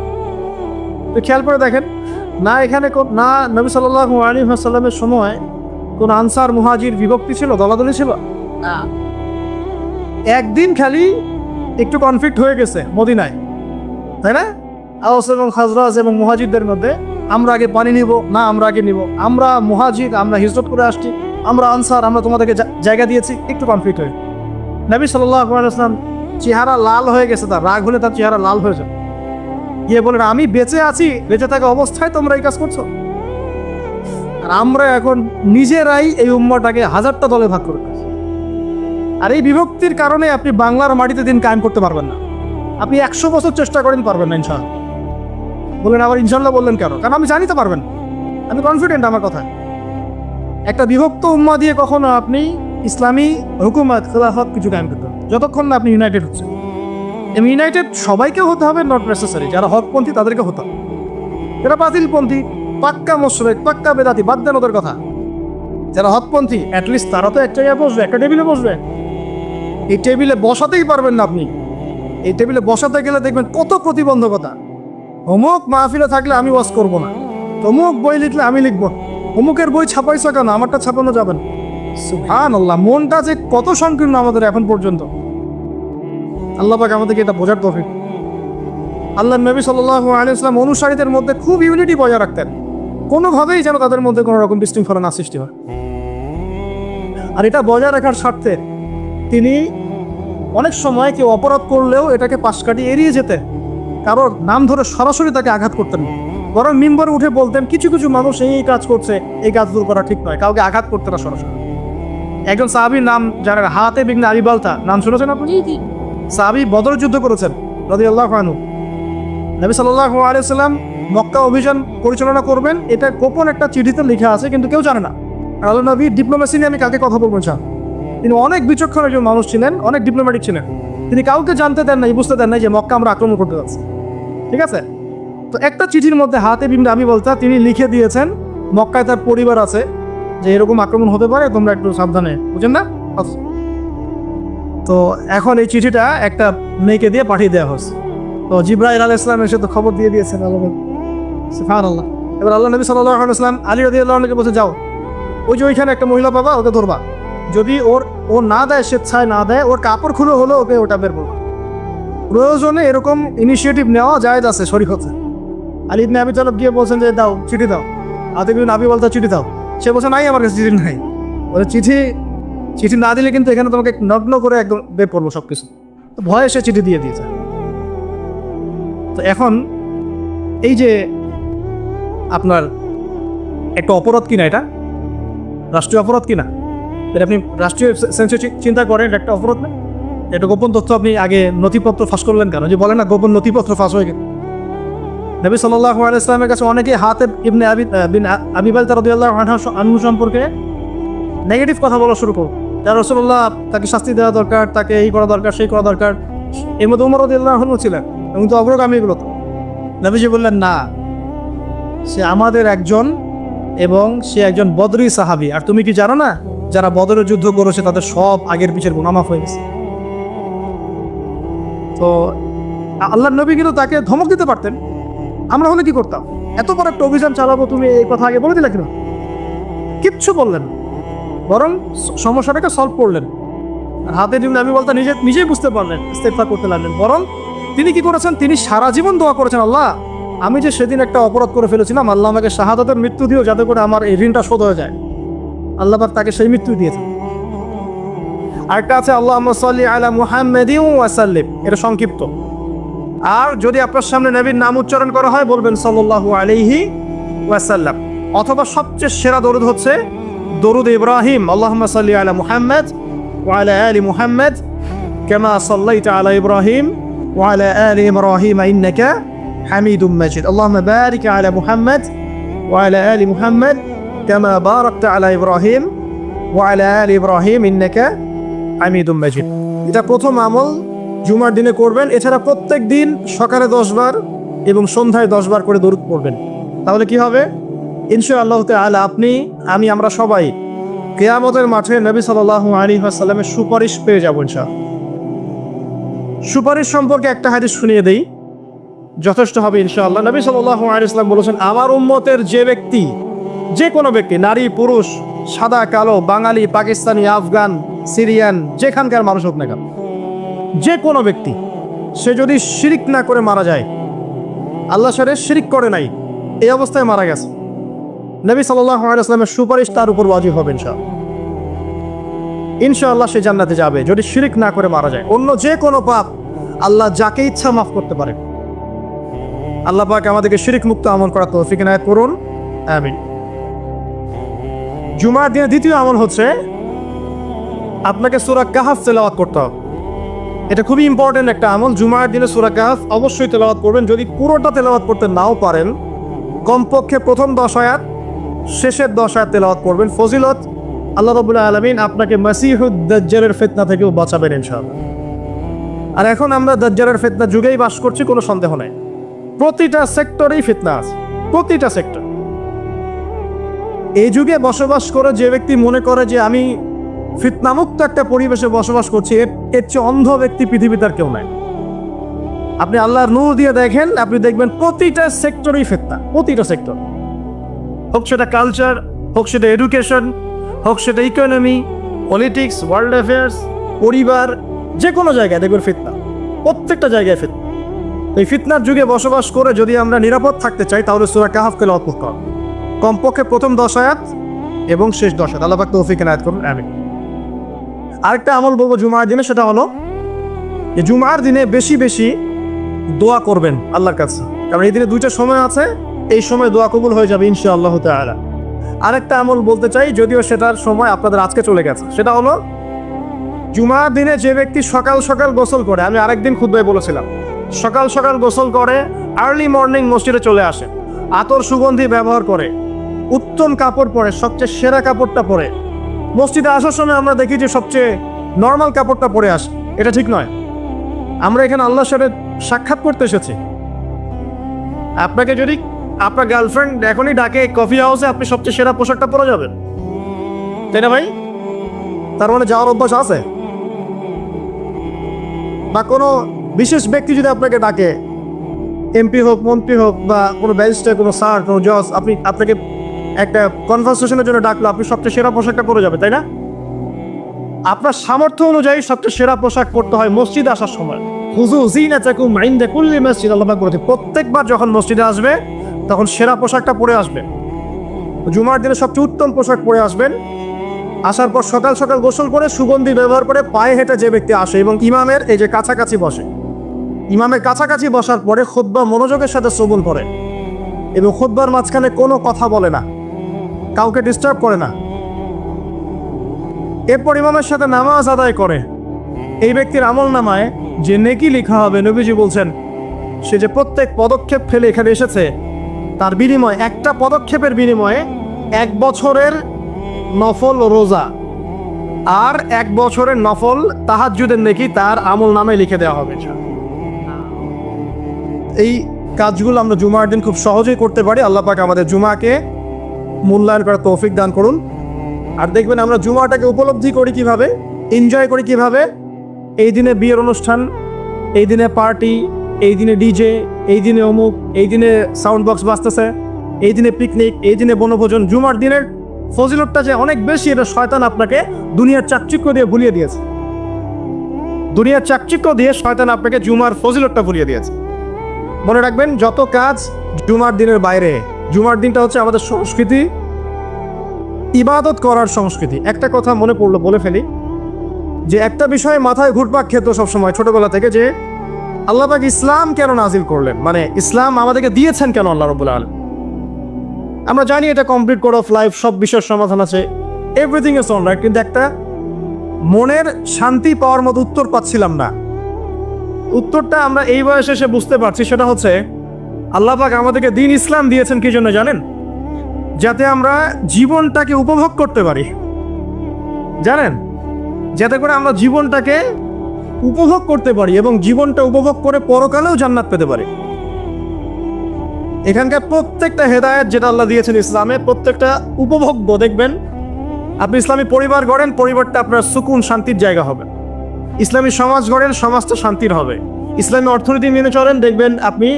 তো খেয়াল করে দেখেন, না এখানে না নবী সাল্লাল্লাহু আলাইহি ওয়াসাল্লামের সময় কোন আনসার মুহাজির বিভক্তি ছিল, দলাদলি ছিল না। একদিন খালি একটু কনফ্লিক্ট হয়ে গেছে মদিনায়, তাই না? আওস এবং খাজরাজ এবং মুহাজিরদের মধ্যে, আমরা আগে পানি নিব না আমরা আগে নিব, আমরা মুহাজির, আমরা হিজরত করে আসছি, আমরা আনসার, আমরা তোমাদেরকে জায়গা দিয়েছি, একটু কনফ্লিক্ট হয়ে নবী সাল্লাল্লাহু আলাইহি ওয়াসাল্লাম চেহারা লাল হয়ে গেছে, তার রাগ হলে তার চেহারা লাল হয়ে যায়, গিয়ে বলেন, আমি বেঁচে আছি, বেঁচে থাকা অবস্থায় তোমরা এই কাজ করছো? আর আমরা এখন নিজেরাই এই উম্মাটাকে 1000টা দলে ভাগ করে দিচ্ছি। আর এই বিভক্তির কারণে আপনি বাংলার মাটিতে দিন কায়েম করতে পারবেন না। আপনি 100 বছর চেষ্টা করেন, পারবেন না ইনশাআল্লাহ। বললেন আবার ইনশাআল্লাহ বললেন কেন? কারণ আমি জানি তো পারবেন, আমি কনফিডেন্ট আমার কথা। একটা বিভক্ত উম্মা দিয়ে কখনো আপনি ইসলামী হুকুমত, খেলাফত কিছু কায়েম করতে হবে যতক্ষণ না আপনি ইউনাইটেড হচ্ছে। এবং ইউনাইটেড সবাইকে হতে হবে, নট নেসেসারি। যারা হকপন্থী তাদেরকে হতে হবে, যারা বাতিলপন্থী, পাক্কা মুশরিক, পাক্কা বেদাতি, বাদ দেন ওদের কথা। যারা হকপন্থী অ্যাটলিস্ট তারা তো এক জায়গায় বসবে, একটা টেবিলে বসবে। এই টেবিলে বসাতেই পারবেন না আপনি। এই টেবিলে বসাতে গেলে দেখবেন কত প্রতিবন্ধকতা। অমুক মাহফিলে থাকলে আমি ওয়াজ করবো না, অমুক বই লিখলে আমি লিখবো, অমুকের বই ছাপাইছ কেন, আমারটা ছাপানো যাবে না। সুবহানাল্লাহ, মনটা যে কত সংকীর্ণ আমাদের এখন পর্যন্ত। আল্লাহ পাক আমাদেরকে এটা বোঝার তৌফিক। আল্লাহ নবী সাল্লাল্লাহু আলাইহি ওয়াসাল্লাম অনুসারীদের মধ্যে খুব ইউনিটি বজায় রাখতেন, কোনোভাবেই যেন তাদের মধ্যে কোনো রকম বিশৃঙ্খলা না সৃষ্টি হয়। আর এটা বজায় রাখার স্বার্থে তিনি অনেক সময় কেউ অপরাধ করলেও এটাকে পাশ কাটিয়ে এড়িয়ে যেতেন, কারোর নাম ধরে সরাসরি তাকে আঘাত করতেন না, বরং মিম্বরে উঠে বলতেন কিছু কিছু মানুষ এই কাজ করছে, এই কাজ দূর করা ঠিক নয়, কাউকে আঘাত করতে না সরাসরি। একজন সাহাবীর নাম জানেন, হাতেব ইবনে আবি বালতা, নাম শুনেছেন আপনি? সাহাবী, বদর যুদ্ধ করেছেন রাদিয়াল্লাহু আনহু। নবী সাল্লাল্লাহু আলাইহি ওয়াসাল্লাম মক্কা অভিযান পরিচালনা করবেন, এটা গোপন একটা চিঠিতে লেখা আছে, কিন্তু কেউ জানে না। আল্লাহ নবী ডিপ্লোমেসি নিয়ে আমি কাকে কথা বলবো চান, তিনি অনেক বিচক্ষণ একজন মানুষ ছিলেন, অনেক ডিপ্লোম্যাটিক ছিলেন। তিনি কাউকে জানতে দেন নাই, বুঝতে দেন নাই যে মক্কা আমরা আক্রমণ করতে যাচ্ছি, ঠিক আছে? তো একটা চিঠির মধ্যে হাতেব ইবনে আবি বালতা তিনি লিখে দিয়েছেন, মক্কায় তার পরিবার আছে, যে এরকম আক্রমণ হতে পারে, তোমরা একটু সাবধানে, বুঝেন না? তো এখন এই চিঠিটা একটা মেয়েকে দিয়ে পাঠিয়ে দেওয়া হচ্ছে। তো জিবরাইল আলাইহিস সালাম এসে তো খবর দিয়ে দিয়েছেন। আল্লাহ, সুবহানাল্লাহ। এবার আল্লাহ নবী সাল্লাল্লাহু আলাইহি ওয়াসাল্লাম আলী রাদিয়াল্লাহু আনহুকে বলছে, যাও ওই যে ওইখানে একটা মহিলা পাবা, ওকে ধরবা, যদি ও না দেয়, স্বেচ্ছায় না দেয়, ওর কাপড় খুলে হলো ওকে ওটা বের করবো। প্রয়োজনে এরকম ইনিশিয়েটিভ নেওয়া জায়েজ আছে শরীয়তে। আলী ইবনে আবি তালেব গিয়ে বলছেন যে দাও, চিঠি দাও। হাতেব ইবনে আবি বালতা, চিঠি দাও। সে বলছে নাই, আমার কাছে চিঠি নাই। বলে চিঠি না দিলে কিন্তু এখানে তোমাকে নগ্ন করে একদম বের করবো সবকিছু। তো ভয়ে সে চিঠি দিয়ে দিয়েছে। তো এখন এই যে আপনার একটা অপরাধ কিনা, এটা রাষ্ট্রীয় অপরাধ কিনা, এটা আপনি রাষ্ট্রীয় সেন্সে চিন্তা করেন, একটা অপরাধ না? এটা গোপন তথ্য আপনি আগে নথিপত্র ফাঁস করলেন কেন? যে বলে না গোপন নথিপত্র ফাঁস হয়ে গেল। নবী সাল্লাল্লাহু আলাইহি ওয়াসাল্লামের কাছে অনেকে হাতেব ইবনে আবি বালতা রাদিয়াল্লাহু আনহু সম্পর্কে নেগেটিভ কথা বলা শুরু করল। যা রাসূলুল্লাহ তাকে শাস্তি দেওয়া দরকার, তাকে এই করা দরকার, সেই করা দরকার। এর মধ্যে ওমর রাদিয়াল্লাহু আনহু ছিলেন, এবং তো অগ্রগামী এগুলো। তো নবীজি বললেন, না, সে আমাদের একজন, এবং সে একজন বদরি সাহাবী। আর তুমি কি জানো না, যারা বদরের যুদ্ধ করেছে তাদের সব আগের পিছের গুনাহ মাফ হয়ে গেছে। তো আল্লাহর নবী কিন্তু তাকে ধমক দিতে পারতেন। আমরা হলে কি করতাম? এত বড় একটা অভিযান চালাবো, তুমি এই কথা আগে বলে দিলে কেন? কিচ্ছু বললেন, বরং সমস্যাটাকে সলভ করলেন। আর হাতেব ইবনে আবি বালতা নিজেই বুঝতে পারলেন, ইস্তেগফার করতে লাগলেন। বরং তিনি কি করেছেন? তিনি সারা জীবন দোয়া করেছেন, আল্লাহ আমি যে সেদিন একটা অপরাধ করে ফেলেছিলাম, আল্লাহ আমাকে শাহাদাতের মৃত্যু দিও যাতে করে আমার এই ঋণটা শোধ হয়ে যায়। আল্লাহ পাক তাকে সেই মৃত্যু দিয়েছেন। আরেকটা আছে আল্লাহুম্মা সাল্লি আলা মুহাম্মাদিন ওয়া সাল্লিম, এটা সংক্ষিপ্ত। আর যদি আপনার সামনে নবীর নাম উচ্চারণ করা হয় বলবেন সাল্লাল্লাহু আলাইহি ওয়াসাল্লাম। অথবা সবচেয়ে সেরা দরুদ হচ্ছে দরুদ ইব্রাহিম, আল্লাহুম্মা সাল্লি আলা মুহাম্মাদ ওয়া আলা আলি মুহাম্মাদ কামা সাল্লাইতা আলা ইব্রাহিম ওয়া আলা আলি ইব্রাহিম ইন্নাকা হামিদুম মাজিদ। আল্লাহুম্মা বারিক আলা মুহাম্মাদ ওয়া আলা আলি মুহাম্মাদ কামা বারাকতা আলা ইব্রাহিম ওয়া আলা আলি ইব্রাহিম ইন্নাকা হামিদুম মাজিদ। এটা প্রথম আমল জুমার দিনে করবেন। এছাড়া প্রত্যেক দিন সকালে 10 বার এবং সন্ধ্যায় 10 বার করে দরুদ পড়বেন। তাহলে কি হবে? ইনশাআল্লাহ তাআলা আপনি, আমি, আমরা সবাই কিয়ামতের মাঠে নবী সাল্লাল্লাহু আলাইহি ওয়াসাল্লামের সুপারিশ পেয়ে যাব ইনশাআল্লাহ। সুপারিশ সম্পর্কে একটা হাদিস শুনিয়ে দেই, যথেষ্ট হবে ইনশাআল্লাহ। নবী সাল্লাল্লাহু আলাইহি ওয়াসাল্লাম বলেছেন, আমার উম্মতের যে ব্যক্তি, যে কোনো ব্যক্তি, নারী পুরুষ, সাদা কালো, বাঙালি, পাকিস্তানি, আফগান, সিরিয়ান, যেখানকার মানুষ হোক না কেন, যে কোনো ব্যক্তি, সে যদি শিরিক না করে মারা যায়, আল্লাহর সাথে শিরিক করে নাই, এই অবস্থায় মারা গেছে, নবী সাল্লাল্লাহু আলাইহি ওয়াসাল্লামের সুপারিশ তার উপর ওয়াজিব হবে ইনশাআল্লাহ। ইনশাআল্লাহ সে জান্নাতে যাবে যদি শিরিক না করে মারা যায়। অন্য যে কোনো পাপ আল্লাহ যাকে ইচ্ছা মাফ করতে পারে। আল্লাহ পাক আমাদেরকে শিরিক মুক্ত আমল করার তৌফিক ইনায়াত করুন, আমিন। জুমার দিনে দ্বিতীয় আমল হচ্ছে আপনাকে সূরা কাহফ তেলাওয়াত করতে হবে। এটা খুবই ইম্পর্টেন্ট একটা আমল। জুমার দিনে সূরা কাহফ অবশ্যই তেলাওয়াত করবেন। যদি পুরোটা তেলাওয়াত করতে নাও পারেন, কমপক্ষে প্রথম 10 আয়াত, শেষের 10 আয়াত তেলাওয়াত করবেন। ফজিলত, আল্লাহ রাব্বুল আলামিন আপনাকে মাসিহুদ দাজ্জালের ফিতনা থেকেও বাঁচাবেন ইনশাআল্লাহ। আর এখন আমরা দাজ্জালের ফিতনা যুগেই বাস করছি, কোনো সন্দেহ নাই। প্রতিটা সেক্টরেই ফিতনা আছে, প্রতিটা সেক্টর। এই যুগে বসবাস করে যে ব্যক্তি মনে করে যে আমি ফিতনামুক্ত একটা পরিবেশে বসবাস করছি, এর চেয়ে অন্ধ ব্যক্তি পৃথিবীতে আর কেউ নাই। আপনি আল্লাহর নূর দিয়ে দেখেন, আপনি দেখবেন প্রতিটা সেক্টরেই ফিতনা, প্রতিটা সেক্টর। হোক সেটা কালচার, হোক সেটা এডুকেশন, হোক সেটা ইকোনমি, পলিটিক্স, ওয়ার্ল্ড অ্যাফেয়ার্স, পরিবার, যে কোনো জায়গায় দেখবেন ফিতনা, প্রত্যেকটা জায়গায় ফিতনা। এই ফিতনার যুগে বসবাস করে যদি আমরা নিরাপদ থাকতে চাই, তাহলে সূরা কাহফকে তেলাওয়াত করতে হবে। কমপক্ষে প্রথম 10 আয়াত এবং শেষ 10 আয়াত। আল্লাহ পাক তৌফিক ইনায়াত করুন, আমিন। আরেকটা আমল বলবো জুমার দিনে, সেটা হলো যে জুমার দিনে বেশি বেশি দোয়া করবেন আল্লাহর কাছে, কারণ এই দিনে 2টা সময় আছে, এই সময় দোয়া কবুল হয়ে যাবে ইনশাআল্লাহ তাআলা। আরেকটা আমল বলতে চাই, যদিও সেটার সময় আপনাদের আজকে চলে গেছে, সেটা হলো জুমার দিনে যে ব্যক্তি সকাল সকাল গোসল করে, আমি আরেকদিন খুতবায় বলেছিলাম, সকাল সকাল গোসল করে, আর্লি মর্নিং মসজিদে চলে আসে, আতর সুগন্ধি ব্যবহার করে, উত্তম কাপড় পরে, সবচেয়ে সেরা কাপড়টা পরে। মসজিদে আসার সময় আমরা দেখি যে সবচেয়ে নর্মাল কাপড়টা পরে আসে, এটা ঠিক নয়। আমরা এখানে আল্লাহর সাথে সাক্ষাৎ করতে এসেছি। আপনাকে যদি আপনার গার্লফ্রেন্ড এখনই ডাকে কফি হাউসে, আপনি সবচেয়ে সেরা পোশাকটা পরে যাবেন, তাই না ভাই? তার মানে যাওয়ার অভ্যাস আছে। বা কোনো বিশেষ ব্যক্তি যদি আপনাকে ডাকে, এমপি হোক, মন্ত্রী হোক, বা কোনো ব্যারিস্টার, কোনো স্যার, কোনো জজ, আপনাকে একটা কনভারসেশনের জন্য ডাকলো, আপনি সবচেয়ে সেরা পোশাকটা পরে যাবে, তাই না? আপনার সামর্থ্য অনুযায়ী সবচেয়ে সেরা পোশাক পরতে হয় মসজিদে আসার সময়। খুযু যিনাতাকুম ইনদা কুল্লি মাসজিদ, আল্লাহ পাক বলেছেন প্রত্যেকবার যখন মসজিদে আসবে তখন সেরা পোশাকটা পরে আসবে। জুমার দিনে সবচেয়ে উত্তম পোশাক পরে আসবেন। আসার পর সকাল সকাল গোসল করে সুগন্ধি ব্যবহার করে পায়ে হেঁটে যে ব্যক্তি আসে এবং ইমামের এই যে কাছাকাছি বসে, ইমামের কাছাকাছি বসার পরে খুতবা মনোযোগের সাথে শ্রবণ করে এবং খুতবার মাঝখানে কোনো কথা বলে না, কাউকে ডিস্টার্ব করে না। এরপর ইমামের সাথে নামাজ আদায় করে। এই ব্যক্তির আমল নামায় যে নেকি লেখা হবে, নবীজি বলছেন সে যে প্রত্যেক পদক্ষেপ ফেলে এখানে এসেছে, তার বিনিময়ে, একটা পদক্ষেপের বিনিময়ে 1 বছরের নফল রোজা আর 1 বছরের নফল তাহাজ্জুদের নেকি তার আমল নামে লিখে দেওয়া হবে। এই কাজগুলো আমরা জুমার দিন খুব সহজেই করতে পারি। আল্লাহ পাক আমাদের জুমাকে মূল্যায়ন করার তৌফিক দান করুন। আর দেখবেন আমরা জুমাটাকে উপলব্ধি করি কিভাবে, এনজয় করি কিভাবে। এই দিনে বিয়ের অনুষ্ঠান, এই দিনে পার্টি, এই দিনে ডিজে, এই দিনে অমুক, এই দিনে সাউন্ড বক্স বাজতেছে, এই দিনে পিকনিক, এই দিনে বনভোজন। জুমার দিনের ফজিলতটা যে অনেক বেশি, এটা শয়তান আপনাকে দুনিয়ার চাকচিক্য দিয়ে ভুলিয়ে দিয়েছে। দুনিয়ার চাকচিক্য দিয়ে শয়তান আপনাকে জুমার ফজিলতটা ভুলিয়ে দিয়েছে। মনে রাখবেন, যত কাজ জুমার দিনের বাইরে, জুমার দিনটা হচ্ছে আমাদের সংস্কৃতি, ইবাদত করার সংস্কৃতি। একটা কথা মনে পড়লো, বলে ফেলি, যে একটা বিষয়ে মাথায় ঘুরপাক খেত সবসময় ছোটবেলা থেকে, যে আল্লাহ পাক ইসলাম কেন নাজিল করলেন, মানে ইসলাম আমাদেরকে দিয়েছেন কেন আল্লাহ রাব্বুল আলামিন। আমরা জানি এটা কমপ্লিট কোড অফ লাইফ, সব বিষয়ের সমাধান আছে, এভরিথিং ইজ অল রাইট, কিন্তু একটা মনের শান্তি পাওয়ার মতো উত্তর পাচ্ছিলাম না। উত্তরটা আমরা এই বয়সে এসে বুঝতে পারছি, সেটা হচ্ছে আল্লাহ পাক আমাদেরকে দ্বীন ইসলাম দিয়েছেন কি জন্য জানেন? যাতে আমরা জীবনটাকে উপভোগ করতে পারি। জানেন, যাতে করে আমরা জীবনটাকে উপভোগ করতে পারি এবং জীবনটা উপভোগ করে পরকালেও জান্নাত পেতে পারি। এখানকার প্রত্যেকটা হেদায়েত যেটা আল্লাহ দিয়েছেন ইসলামে, প্রত্যেকটা উপভোগ্য। দেখবেন, আপনি ইসলামী পরিবার গড়েন, পরিবারটা আপনার সুকুন শান্তির জায়গা হবে। ইসলামী সমাজ গড়েন, সমাজটা শান্তির হবে। ইসলামী অর্থনীতি মেনে চলেন, দেখবেন আপনি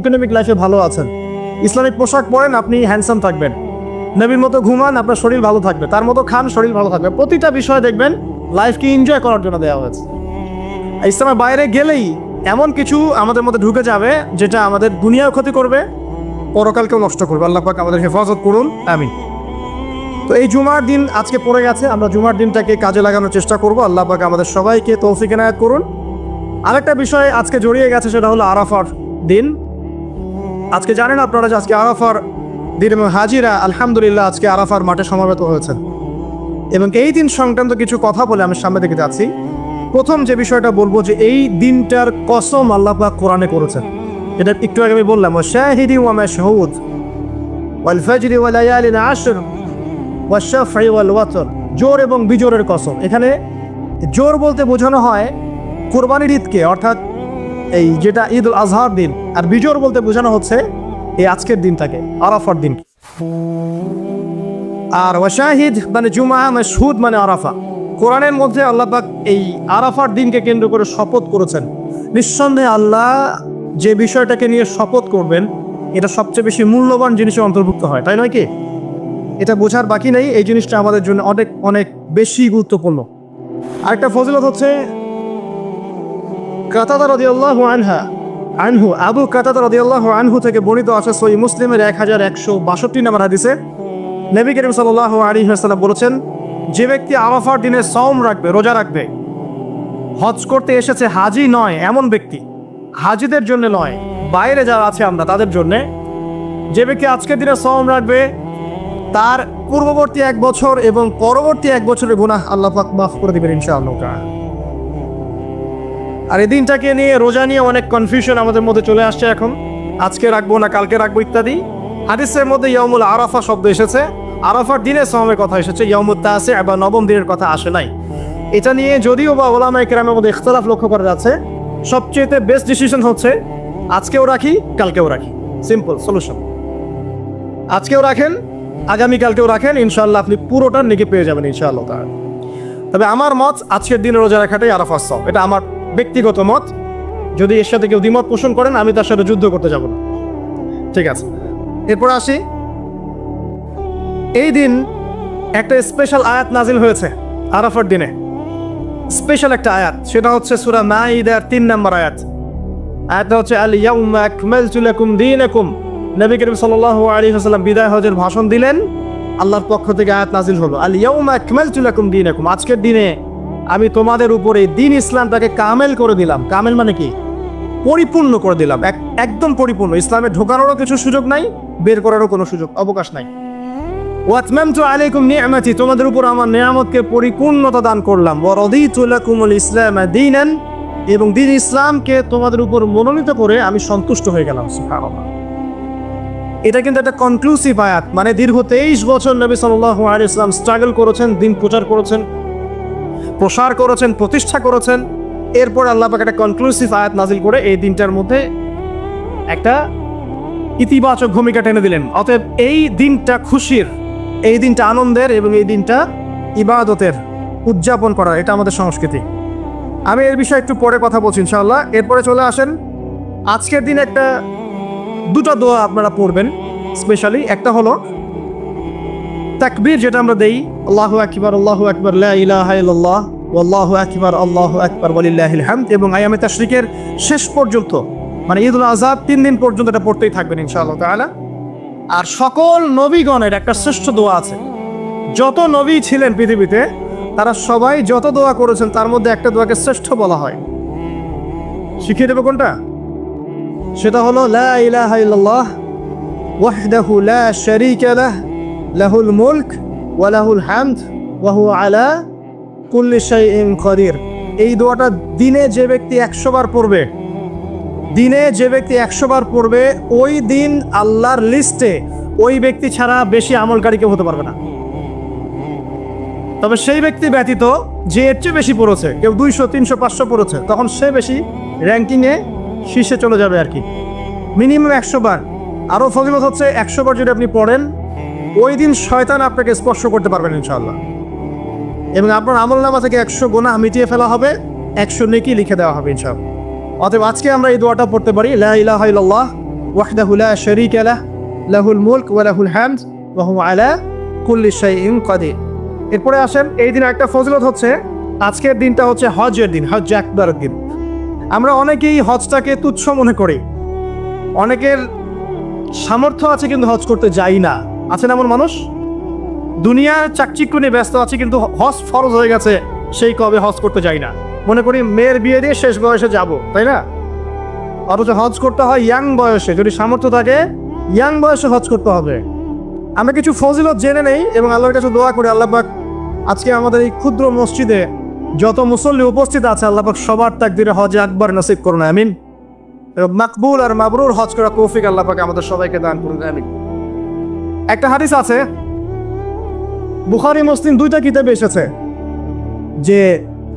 ইকোনমিক লাইফে ভালো আছেন। ইসলামিক পোশাক পরেন, আপনি হ্যান্ডসাম থাকবেন। নবীর মতো ঘুমান, আপনার শরীর ভালো থাকবে। তার মতো খান, শরীর ভালো থাকবে। প্রতিটা বিষয় দেখবেন লাইফকে এনজয় করার জন্য দেওয়া হয়েছে। ইসলামের বাইরে গেলেই এমন কিছু আমাদের মধ্যে ঢুকে যাবে যেটা আমাদের দুনিয়াও ক্ষতি করবে, পরকালকেও নষ্ট করবে। আল্লাহ পাক আমাদের হেফাজত করুন, আমিন। তো এই জুমার দিন আজকে পড়ে গেছে, আমরা জুমার দিনটাকে কাজে লাগানোর চেষ্টা করব। আল্লাহ পাক আমাদের সবাইকে তৌফিক এনায়েত করুন। আরেকটা বিষয় আজকে জড়িয়ে গেছে, সেটা হলো আরাফার দিন। আজকে জানেন আপনারা যে আজকে আরাফার দিন, এবং হাজিরা আলহামদুলিল্লাহ আজকে আরাফার মাঠে সমাবেত হয়েছেন। এবং এই দিন সংক্রান্ত কিছু কথা বলে আমি সামনে দিকে যাচ্ছি। প্রথম যে বিষয়টা বলবো, যে এই দিনটার কসম আল্লাহ পাক কোরআনে করেছেন। এটা একটু আগে আমি বললাম, শাহিদি ওয়া মাশহুদ ওয়াল ফাজরি ওয়া লায়ালিন আশর ওয়াশ শাফঈ ওয়াল ওয়াতর, জোর এবং বিজোরের কসম। এখানে জোর বলতে বোঝানো হয় কুরবানির ঈদকে, অর্থাৎ এই যেটা ঈদ উল আজহার দিন, আর বিজোর বলতে বোঝানো হচ্ছে এই আজকের দিনটাকে, আরাফার দিন। আর ওয়াশাহিদ মানে জুমা, মাশহুদ মানে আরাফা। কোরআনের মধ্যে আল্লাহ পাক এই আরাফার দিনকে কেন্দ্র করে শপথ করেছেন। নিঃসন্দেহে আল্লাহ যে বিষয়টাকে নিয়ে শপথ করবেন, এটা সবচেয়ে বেশি মূল্যবান জিনিসের অন্তর্ভুক্ত হয়, তাই নয় কি? এটা বোঝার বাকি নেই, এই জিনিসটা আমাদের জন্য অনেক অনেক বেশি গুরুত্বপূর্ণ। আরেকটা ফজিলত হচ্ছে, কাতাদা রাদিয়াল্লাহু আনহু, আবু কাতাদা রাদিয়াল্লাহু আনহু থেকে বর্ণিত আছে সহিহ মুসলিমের 1162 নম্বর হাদিসে, নবী করিম সাল্লাল্লাহু আলাইহি ওয়াসাল্লাম বলেছেন, যে ব্যক্তি আরাফার দিনে সওম রাখবে, রোজা রাখবে, হজ করতে এসেছে, হাজি নয় এমন ব্যক্তি, হাজিদের জন্য নয়, বাইরে যারা আছে আমরা তাদের জন্য, যে ব্যক্তি আজকের দিনে সওম রাখবে, তার পূর্ববর্তী 1 বছর এবং পরবর্তী 1 বছরের গুনাহ আল্লাহ পাক মাফ করে দিবেন ইনশাআল্লাহ। আর এই দিনটাকে নিয়ে, রোজা নিয়ে অনেক কনফিউশন আমাদের মধ্যে চলে আসছে এখন, আজকে রাখবো না কালকে রাখবো ইত্যাদি। হাদিসের মধ্যে ইয়াউমুল আরাফা শব্দ এসেছে, আরাফার দিনে সওমের কথা এসেছে, ইয়াউমুত তাসি বা নবম দিনের কথা আসে নাই। এটা নিয়ে যদিও বা উলামায়ে কেরামের মধ্যে ইখতিলাফ লক্ষ্য করা যাচ্ছে, সবচেয়ে বেস্ট ডিসিশন হচ্ছে আজকেও রাখি কালকেও রাখি, সিম্পল সলিউশন। আজকেও রাখেন, আগামীকালকেও রাখেন, ইনশাআল্লাহ আপনি পুরোটার নেকি পেয়ে যাবেন ইনশাআল্লাহ। তবে আমার মত, আজকের দিনে রোজা রাখাটাই আরাফার সওম, এটা আমার ব্যক্তিগত মত। যদি এর সাথে কেউ দ্বিমত পোষণ করেন, আমি তার সাথে যুদ্ধ করতে যাব না, ঠিক আছে? এরপর আসি, এই দিন একটা স্পেশাল আয়াত নাজিল হয়েছে আরাফার দিনে, স্পেশাল একটা আয়াত, সেটা হচ্ছে সূরা মাইদার 3 নম্বর আয়াত। আয়াতটা হচ্ছে আল ইয়াউমা আকমালতু লাকুম দীনাকুম। নবী করিম সাল্লাল্লাহু আলাইহি ওয়াসাল্লাম বিদায় হজের ভাষণ দিলেন, আল্লাহর পক্ষ থেকে আয়াত নাজিল হলো, আল ইয়াউমা আকমালতু লাকুম দীনাকুম, আজকের দিনে আমি তোমাদের উপরে দিন ইসলামটাকে কামেল করে দিলাম। কামেল মানে কি? পরিপূর্ণ করে দিলাম, একদম পরিপূর্ণ। ইসলামে ঢোকানোরও কিছু সুযোগ নাই, বের করারও কোনো সুযোগ অবকাশ নাই। ওয়াতমামতু আলাইকুম নি'মাতি, তোমাদের উপর আমার নিয়ামতকে পরিপূর্ণতা দান করলাম। ওয়া রাদিতু লাকুমুল ইসলামা দীনান, এবং দিন ইসলামকে তোমাদের উপর মনোনীত করে আমি সন্তুষ্ট হয়ে গেলাম। সুবহানাল্লাহ। এটা কিন্তু একটা কনক্লুসিভ আয়াত, মানে দীর্ঘ 23 বছর নবী সাল্লাল্লাহু আলাইহি ওয়াসাল্লাম স্ট্রাগল করেছেন, দিন প্রচার করেছেন, প্রসার করেছেন, প্রতিষ্ঠা করেছেন। এরপর আল্লাহ পাক একটা কনক্লুসিভ আয়াত নাজিল করে এই দিনটার মধ্যে একটা ইতিবাচক ভূমিকা টেনে দিলেন। অতএব এই দিনটা খুশির, এই দিনটা আনন্দের, এবং এই দিনটা ইবাদতের উদযাপন করার, এটা আমাদের সংস্কৃতি। আমি এর বিষয়ে একটু পরে কথা বলছি ইনশাআল্লাহ। এরপরে চলে আসেন, আজকের দিন একটা দুটো দোয়া আপনারা পড়বেন স্পেশালি। একটা হলো তাকবীর, যেটা আমরা দেই, আল্লাহু আকবার, আল্লাহু আকবার, লা ইলাহা ইল্লাল্লাহ, আল্লাহু আকবার, আল্লাহু আকবার, ওয়ালিল্লাহিল হামদ। এবং আয়ামে তাশরিকের শেষ পর্যন্ত মানে ঈদুল আজহা 3 দিন পর্যন্ত এটা পড়তেই থাকবেন ইনশাআল্লাহ তাআলা। আর সকল নবীগণের একটা শ্রেষ্ঠ দোয়া আছে। যত নবী ছিলেন পৃথিবীতে তারা সবাই যত দোয়া করেছেন তার মধ্যে একটা দোয়াকে শ্রেষ্ঠ বলা হয়। শিখিয়ে দেবো কোনটা? সেটা হলো লা ইলাহা ইল্লাল্লাহ ওয়াহদাহু লা শারীকা লাহ লাহুল মুলক ওয়া লাহুল হামদ ওয়া হুয়া আলা কুল্লি শাইইন কাদির। এই দোয়াটা দিনে যে ব্যক্তি 100 বার পড়বে, দিনে যে ব্যক্তি 100 বার পড়বে, ওই দিন আল্লাহর লিস্টে ওই ব্যক্তি ছাড়া বেশি আমলকারী কেউ হতে পারবে না। তবে সেই ব্যক্তি ব্যতীত যে এর চেয়ে বেশি পড়েছে, কেউ 200 300 500 পড়েছে, তখন সে বেশি র্যাঙ্কিংয়ে শীর্ষে চলে যাবে আর কি। মিনিমাম 100 বার। আরও ফজিলত হচ্ছে 100 বার যদি আপনি পড়েন, ওই দিন শয়তান আপনাকে স্পর্শ করতে পারবেন ইনশাআল্লাহ, এবং আপনার আমলনামা থেকে 100 গুনাহ মিটিয়ে ফেলা হবে, 100 নেকি লিখে দেওয়া হবে ইনশাআল্লাহ। অতএব আজকে আমরা এই দোয়াটা পড়তে পারি, লা ইলাহা ইল্লাল্লাহ ওয়াহদাহু লা শারীকা লাহ লাহুল মুলক ওয়া লাহুল হামদ ওয়া হুয়া আলা কুল্লি শাইইন কাদির। এরপরে আসেন, এই দিন একটা ফজিলত হচ্ছে, আজকের দিনটা হচ্ছে হজের দিন, হজ আকবরের দিন। আমরা অনেকেই হজটাকে তুচ্ছ মনে করি, অনেকের সামর্থ্য আছে কিন্তু হজ করতে যাই না। আছেন এমন মানুষ? দুনিয়ার চাকচিক্য নিয়ে ব্যস্ত আছে কিন্তু হজ ফরজ হয়ে গেছে, সেই কবে হজ করতে যাই না। মনে করি মেয়ের বিয়ে দিয়ে শেষ বয়সে যাব, তাই না? অথচ হজ করতে হয় ইয়াং বয়সে, যদি সামর্থ্য থাকে ইয়াং বয়সে হজ করতে হবে। আমরা কিছু ফজিলত জেনে নেই এবং আল্লাহর কাছে দোয়া করি, আল্লাহ পাক আজকে আমাদের এই ক্ষুদ্র মসজিদে যত মুসল্লি উপস্থিত আছে, আল্লাহ পাক সবার তাকদিরে হজে আকবার নসিব করুন, আমিন। মাকবুল আর মাবরুর হজ করা তৌফিক আল্লাহ পাক আমাদের সবাইকে দান করুন, আমিন। একটা হাদিস আছে, বুখারী মুসলিম দুইটা কিতাবে এসেছে,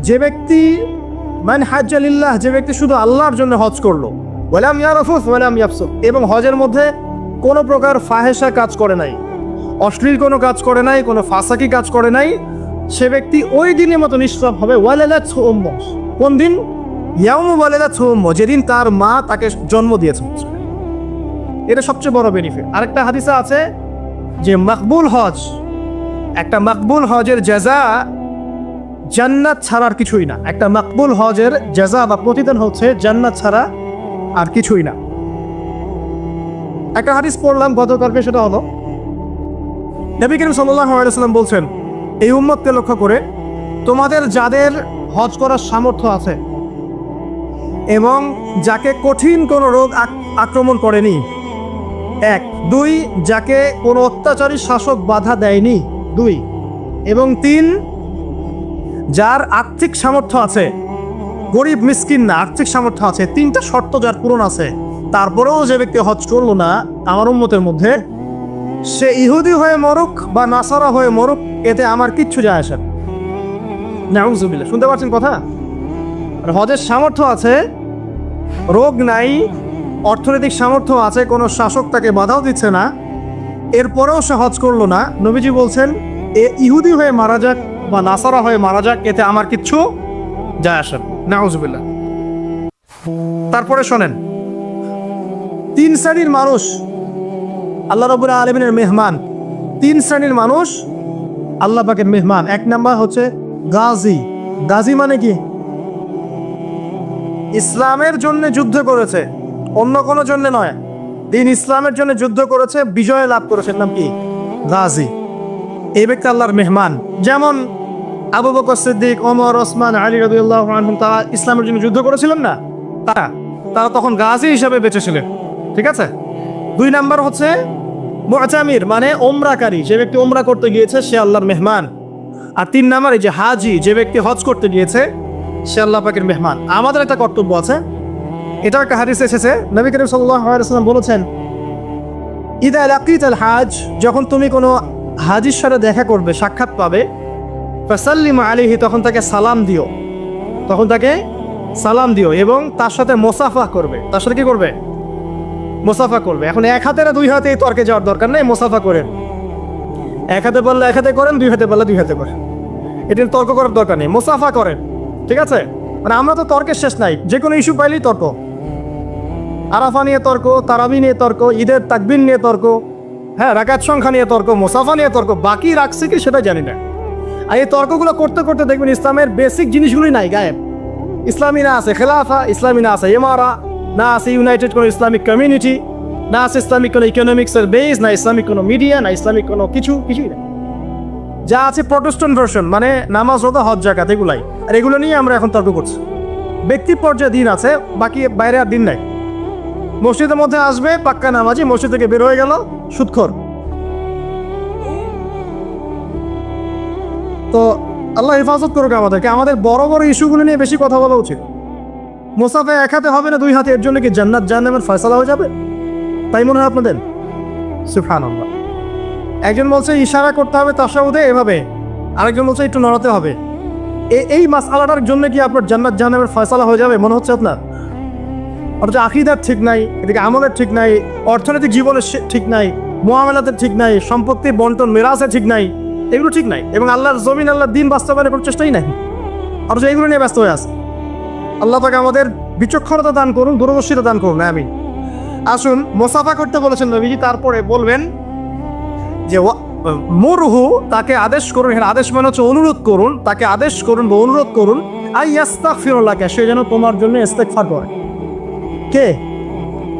যে ব্যক্তি মান হাজ্জা লিল্লাহ, যে ব্যক্তি শুধু আল্লাহর জন্য হজ করলো, ওয়ালাম ইয়ারফুস ওয়ালাম ইয়াফসুক, এবং হজের মধ্যে কোনো প্রকার ফাহেসা কাজ করে নাই, অশ্লীল কোনো কাজ করে নাই, কোনো ফাসাকি কাজ করে নাই, সে ব্যক্তি ওই দিনের মতো নিষ্পাপ হবে। ওয়ালাদাতহু উম্মুহ, কোন দিন? ইয়াউমু ওয়ালাদাতহু উম্মুহ, যেদিন তার মা তাকে জন্ম দিয়েছে। এটা সবচেয়ে বড় বেনিফিট। আরেকটা হাদিসে আছে যে মাকবুল হজ, একটা মাকবুল হজের জাযা জান্নাত ছাড়া আর কিছুই না। একটা মাকবুল হজের জাযা বা প্রতিদান হচ্ছে জান্নাত ছাড়া আর কিছুই না। একটা হাদিস পড়লাম গতকালকে, সেটা হলো নবী করিম সাল্লাল্লাহু আলাইহি ওয়াসাল্লাম বলছেন এই উম্মতকে লক্ষ্য করে, তোমাদের যাদের হজ করার সামর্থ্য আছে এবং যাকে কঠিন কোনো রোগ আক্রমণ করেনি, 1 2, যাকে কোনো অত্যাচারী শাসক বাধা দেয়নি, 2, এবং 3, যার আর্থিক সামর্থ্য আছে, গরিব মিসকিন না, আর্থিক সামর্থ্য আছে, 3টা শর্ত যার পূরণ আছে, তারপরেও যে ব্যক্তি হজ করলো না আমার উম্মতের মধ্যে, সে ইহুদি হয়ে মরুক বা নাসারা হয়ে মরুক, এতে আমার কিচ্ছু যায় আসে না। নাউযুবিল্লাহ, শুনতে পাচ্ছেন কথা? হজের সামর্থ্য আছে, রোগ নাই, অর্থনৈতিক সামর্থ্য আছে, কোনো শাসক তাকে বাধাও দিচ্ছে না, এরপরেও সে হজ করলো না, নবীজি বলছেন এ ইহুদি হয়ে মারা যাক বা নাসারা হয়ে মারা যাক, এতে আমার কিচ্ছু যায় আসে না। নাউযুবিল্লাহ। তারপরে শোনেন, 3 শ্রেণীর মানুষ আল্লাহ রাব্বুল আলামিনের মেহমান। 3 শ্রেণীর মানুষ আল্লাহ পাকের মেহমান। 1 নাম্বার হচ্ছে গাজী। গাজী মানে কি? ইসলামের জন্য যুদ্ধ করেছে, অন্য কোনো জন্য নয়, দিন ইসলামের জন্য যুদ্ধ করেছে, বিজয় লাভ করেছে, নাম কি? গাজী। এই ব্যক্তি আল্লাহর মেহমান। যেমন আবু বকর সিদ্দিক, ওমর, ওসমান, আলী রাদিয়াল্লাহু আনহুম, তারা ইসলামের জন্য যুদ্ধ করেছিলেন না, তারা তখন গাজী হিসাবে বেঁচেছিলেন। ঠিক আছে? 2 নাম্বার হচ্ছে মুতামির, মানে ওমরাকারী, যে ব্যক্তি ওমরা করতে গিয়েছে সে আল্লাহর মেহমান। আর 3 নাম্বার এই যে হাজি, যে ব্যক্তি হজ করতে গিয়েছে সে আল্লাহ পাকের মেহমান। আমাদের একটা কর্তব্য আছে, এটা একটা হাদিসে এসেছে, নবী করিম সাল্লাল্লাহু আলাইহি ওয়াসাল্লাম বলেছেন ইদা লাকিতাল হাজ, যখন তুমি কোনো হাজির সাথে দেখা করবে, সাক্ষাৎ পাবে, ফাসাল্লিম আলাইহি, তখন তাকে সালাম দিও, এবং তার সাথে মোসাফা করবে। তার সাথে কি করবে? মোসাফা করবে। এখন 1 হাতে না 2 হাতে এই তর্কে যাওয়ার দরকার নেই, মোসাফা করেন। 1 হাতে বললে 1 হাতে করেন, 2 হাতে বললে 2 হাতে করেন, এটা তর্ক করার দরকার নেই, মোসাফা করেন। ঠিক আছে? মানে আমরা তো তর্কের শেষ নাই, যে কোনো ইস্যু পাইলেই তর্ক। আরাফা নিয়ে তর্ক, তারাবি নিয়ে তর্ক, ঈদের তাকবীর নিয়ে তর্ক, হ্যাঁ, রাকাত সংখ্যা নিয়ে তর্ক, মোসাফা নিয়ে তর্ক, বাকি রাখছে কি সেটা জানি না। আর এই তর্কগুলো করতে করতে দেখবেন ইসলামের বেসিক জিনিসগুলোই নাই, গায়েব। ইসলামী না আছে খেলাফা, ইসলামী না আছে ইমারা, না আছে ইউনাইটেড কোনো ইসলামিক কমিউনিটি, না আছে ইসলামিক কোনো ইকোনমিক্সের বেস, না ইসলামিক কোনো মিডিয়া, না ইসলামিক কোনো কিছুই না। যা আছে প্রটেস্ট্যান্ট ভার্সন, মানে নামাজ রোজা হজ জাকাত এগুলাই। আর এগুলো নিয়ে আমরা এখন তর্ক করছি। ব্যক্তি পর্যায়ে দিন আছে, বাকি বাইরে আর দিন নাই। মসজিদের মধ্যে আসবে পাক্কা নামাজি, মসজিদ থেকে বের হয়ে গেল সুদখোর। তো আল্লাহ হেফাজত করুক আমাদেরকে। আমাদের বড় বড় ইস্যুগুলো নিয়ে বেশি কথা বলা উচিত। মুসাফা এক হাতে হবে না 2 হাতে, এর জন্য কি জান্নাত জাহান্নামের ফয়সালা হয়ে যাবে? তাই মনে হয় আপনাদের? সুবহানাল্লাহ। একজন বলছে ইশারা করতে হবে তাশাহুদে এভাবে, আরেকজন বলছে একটু নড়াতে হবে। এই মাসআলাটার জন্য কি আপনার জান্নাত জাহান্নামের ফয়সালা হয়ে যাবে মনে হচ্ছে আপনার? অথচ আকীদার ঠিক নাই, এদিকে আমলের ঠিক নাই, অর্থনৈতিক জীবনের ঠিক নাই, মুআমালাতের ঠিক নাই, সম্পত্তি বন্টন মিরাসের ঠিক নাই, এগুলো ঠিক নাই। এবং আল্লাহর জমিন, আল্লাহর দিন বাস্তবায়নের কোনো চেষ্টাই নাই, অথচ এগুলো নিয়ে ব্যস্ত হয়ে আছে। আল্লাহ তাকে আমাদের বিচক্ষণতা দান করুন, দূরদর্শিতা দান করুন, আমিন। আসুন, মুসাফা করতে বলেছেন নবীজি, তারপরে বলবেন যে মুরহু, তাকে আদেশ করুন। এখানে আদেশ মানে হচ্ছে অনুরোধ করুন, তাকে আদেশ করুন বা অনুরোধ করুন, আইয়াস্তাগফিরুল্লাহ, সে যেন তোমার জন্য ইস্তেগফার করে। কে?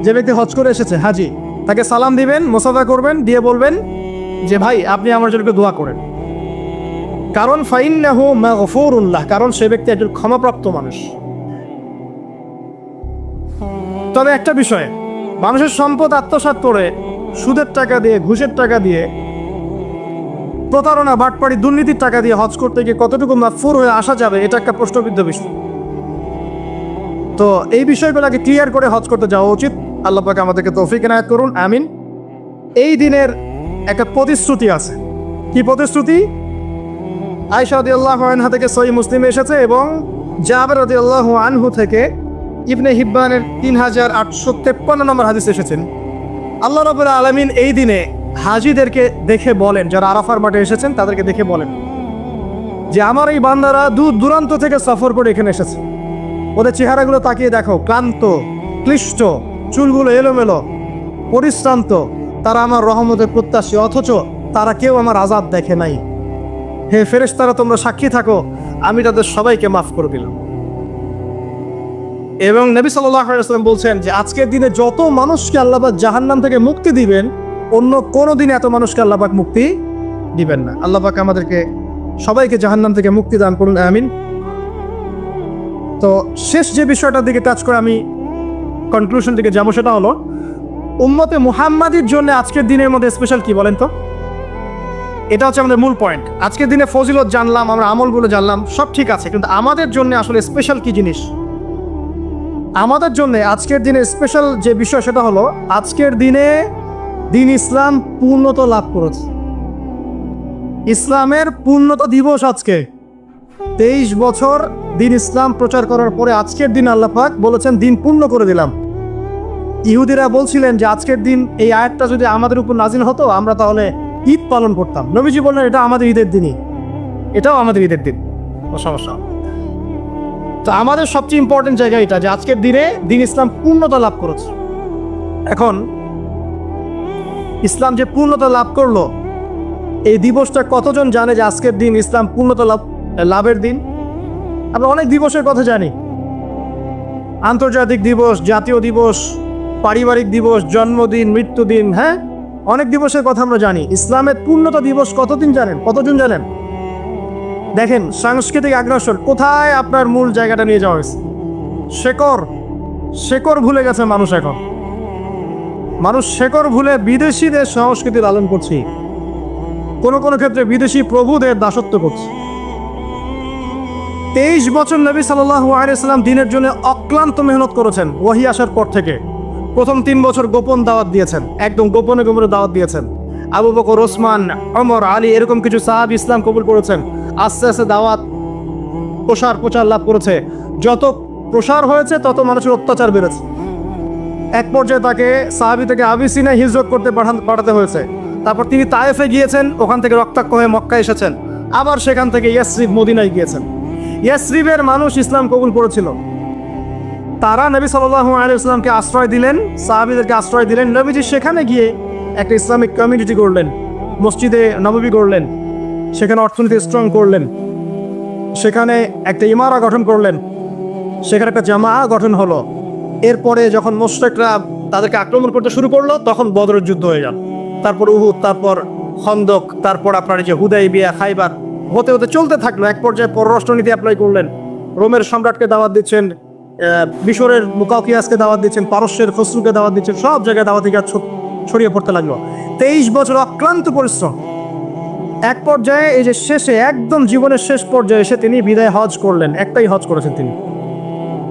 যে ব্যক্তি হজ করে এসেছে, হাজি, তাকে সালাম দিবেন, মুসাফা করবেন, দিয়ে বলবেন যে ভাই আপনি আমার জন্য দোয়া করেন। কারণ ফাইন্নাহু মাগফুরুল্লাহ, কারণ সে ব্যক্তি একজন ক্ষমাপ্রাপ্ত মানুষ। তবে একটা বিষয়, মানুষের সম্পদ আত্মসাৎ করে সুদের টাকা দিয়ে, ঘুষের টাকা দিয়ে, প্রতারণা, বাটপাড়ি, দুর্নীতির টাকা দিয়ে হজ করতে গিয়ে কতটুকু মাগফুর হয়ে আসা যাবে, এটা একটা প্রশ্নবিদ্ধ বিষয়। তো এই বিষয়গুলোকে ক্লিয়ার করে হজ করতে যাওয়া উচিত। আল্লাহ পাক আমাদেরকে তৌফিক এনায়েত করুন, আমিন। এই দিনের একটা প্রতিশ্রুতি আছে। কি প্রতিশ্রুতি? আয়েশা রাদিয়াল্লাহু আনহা থেকে সহিহ মুসলিমে এসেছে এবং জাবের রাদিয়াল্লাহু আনহু থেকে ইবনে হিব্বানের 3853 নম্বর হাদিস এসেছেন। আল্লাহ রাব্বুল আলামিন এই দিনে হাজিদেরকে দেখে বলেন, যারা আরাফার মাঠে এসেছেন তাদেরকে দেখে বলেন যে আমার এই বান্দারা দূর দূরান্ত থেকে সফর করে এখানে এসেছে। ওদের চেহারাগুলো তাকিয়ে দেখো, ক্লান্ত, ক্লিষ্ট, চুলগুলো এলোমেলো, পরিশ্রান্ত। তারা আমার রহমতের প্রত্যাশী, অথচ তারা কেউ আমার আযাব দেখে নাই। হে ফেরেশতারা, তোমরা সাক্ষী থাকো, আমি তাদের সবাইকে মাফ করে দিলাম। এবং নবী সাল্লাল্লাহু আলাইহি ওয়াসাল্লাম বলছেন যে আজকের দিনে যত মানুষকে আল্লাহ পাক জাহান্নাম থেকে মুক্তি দিবেন, অন্য কোনো দিনে এত মানুষকে আল্লাহ পাক মুক্তি দিবেন না। আল্লাহ পাক আমাদেরকে সবাইকে জাহান্নাম থেকে মুক্তি দান করুন, আমিন। তো শেষ যে বিষয়টার দিকে টাচ করে আমি কনক্লুশন দিকে যাবো, সেটা হলো উম্মতে মুহাম্মাদির জন্য আজকের দিনের মধ্যে স্পেশাল কি বলেন তো? এটা হচ্ছে আমাদের মূল পয়েন্ট। আজকের দিনে ফজিলত জানলাম, আমরা আমলগুলো জানলাম, সব ঠিক আছে, কিন্তু আমাদের জন্য আসলে স্পেশাল কি জিনিস? আমাদের জন্য আজকের দিনে স্পেশাল যে বিষয়, সেটা হলো আজকের দিনে দিন ইসলাম পূর্ণতা লাভ করেছে। ইসলামের পূর্ণতা দিবস আজকে। 23 বছর দিন ইসলাম প্রচার করার পরে আজকের দিন আল্লাহ পাক বলেছেন দিন পূর্ণ করে দিলাম। ইহুদিরা বলছিলেন যে আজকের দিন এই আয়াতটা যদি আমাদের উপর নাজিল হতো, আমরা তাহলে ঈদ পালন করতাম। নবীজি বললেন এটা আমাদের ঈদের দিনই, এটাও আমাদের ঈদের দিন, সমস্যা। তো আমাদের সবচেয়ে ইম্পর্টেন্ট জায়গা এটা যে আজকের দিনে দিন ইসলাম পূর্ণতা লাভ করেছে। এখন ইসলাম যে পূর্ণতা লাভ করলো, এই দিবসটা কতজন জানে যে আজকের দিন ইসলাম পূর্ণতা লাভের দিন? আমরা অনেক দিবসের কথা জানি, আন্তর্জাতিক দিবস, জাতীয় দিবস, পারিবারিক দিবস, জন্মদিন, মৃত্যুদিন, হ্যাঁ, অনেক দিবসের কথা আমরা জানি। ইসলামের পূর্ণতা দিবস কতদিন জানেন? কতজন জানেন? দেখেন, সাংস্কৃতিক আগ্রাসন কোথায় আপনার মূল জায়গাটা নিয়ে যাওয়া হয়েছে। শেকড় ভুলে গেছে মানুষ। এখন মানুষ শেকড় ভুলে বিদেশিদের সংস্কৃতি লালন করছে, কোনো কোনো ক্ষেত্রে বিদেশি প্রভুদের দাসত্ব করছে। 23 বছর নবী সাল্লাল্লাহু আলাইহি ওয়াসাল্লাম দিনের জন্য অক্লান্ত মেহনত করেছেন। ওহী আসার পর থেকে প্রথম 3 বছর গোপন দাওয়াত দিয়েছেন, একদম গোপনে গোপনে দাওয়াত দিয়েছেন। আবু বকর, ওসমান, ওমর, আলী, এরকম কিছু সাহাবী ইসলাম কবুল করেছেন। আস্তে আস্তে দাওয়াত প্রচার লাভ করেছে। যত প্রসার হয়েছে তত মানুষের অত্যাচার বেড়েছে। এক পর্যায়ে তাকে সাহাবী থেকে আবিসিনায় হিজরত করতে পাঠাতে হয়েছে। তারপর তিনি তায়েফে গিয়েছেন, ওখান থেকে রক্তাক্ত হয়ে মক্কায় এসেছেন। আবার সেখান থেকে ইয়াসরিব, মদিনায় গিয়েছেন। ইয়াসরিবের মানুষ ইসলাম কবুল করেছিল। তারা নবী সাল্লাল্লাহু আলাইহি ওয়াসাল্লামকে আশ্রয় দিলেন, সাহাবীদেরকে আশ্রয় দিলেন। নবীজি সেখানে গিয়ে একটা ইসলামিক কমিউনিটি করলেন, মসজিদে নববী করলেন, সেখানে অর্থনীতি স্ট্রং করলেন, সেখানে একটা ইমারা গঠন করলেন, সেখানে একটা জামা গঠন হলো। এরপরে যখন মুশরিকরা তাদেরকে আক্রমণ করতে শুরু করলো, তখন বদরের যুদ্ধ হয়ে গেল। তারপর উহুদ, তারপর খন্দক, তারপর আপনার এই যে হুদাইবিয়া, খাইবার, হতে হতে চলতে থাকলো। এক পর্যায়ে পররাষ্ট্রনীতি অ্যাপ্লাই করলেন, রোমের সম্রাটকে দাওয়াত দিচ্ছেন, মিশরের মুকাউকিয়াসকে দাওয়াত দিচ্ছেন, পারস্যের খসরুকে দাওয়াত দিচ্ছেন, সব জায়গায় দাওয়াতি কাজ ছড়িয়ে পড়তে লাগলো। 23 বছর অক্লান্ত পরিশ্রম। এক পর্যায়ে এই যে শেষে, একদম জীবনের শেষ পর্যায়ে এসে তিনি বিদায় হজ করলেন। একটাই হজ করেছেন তিনি,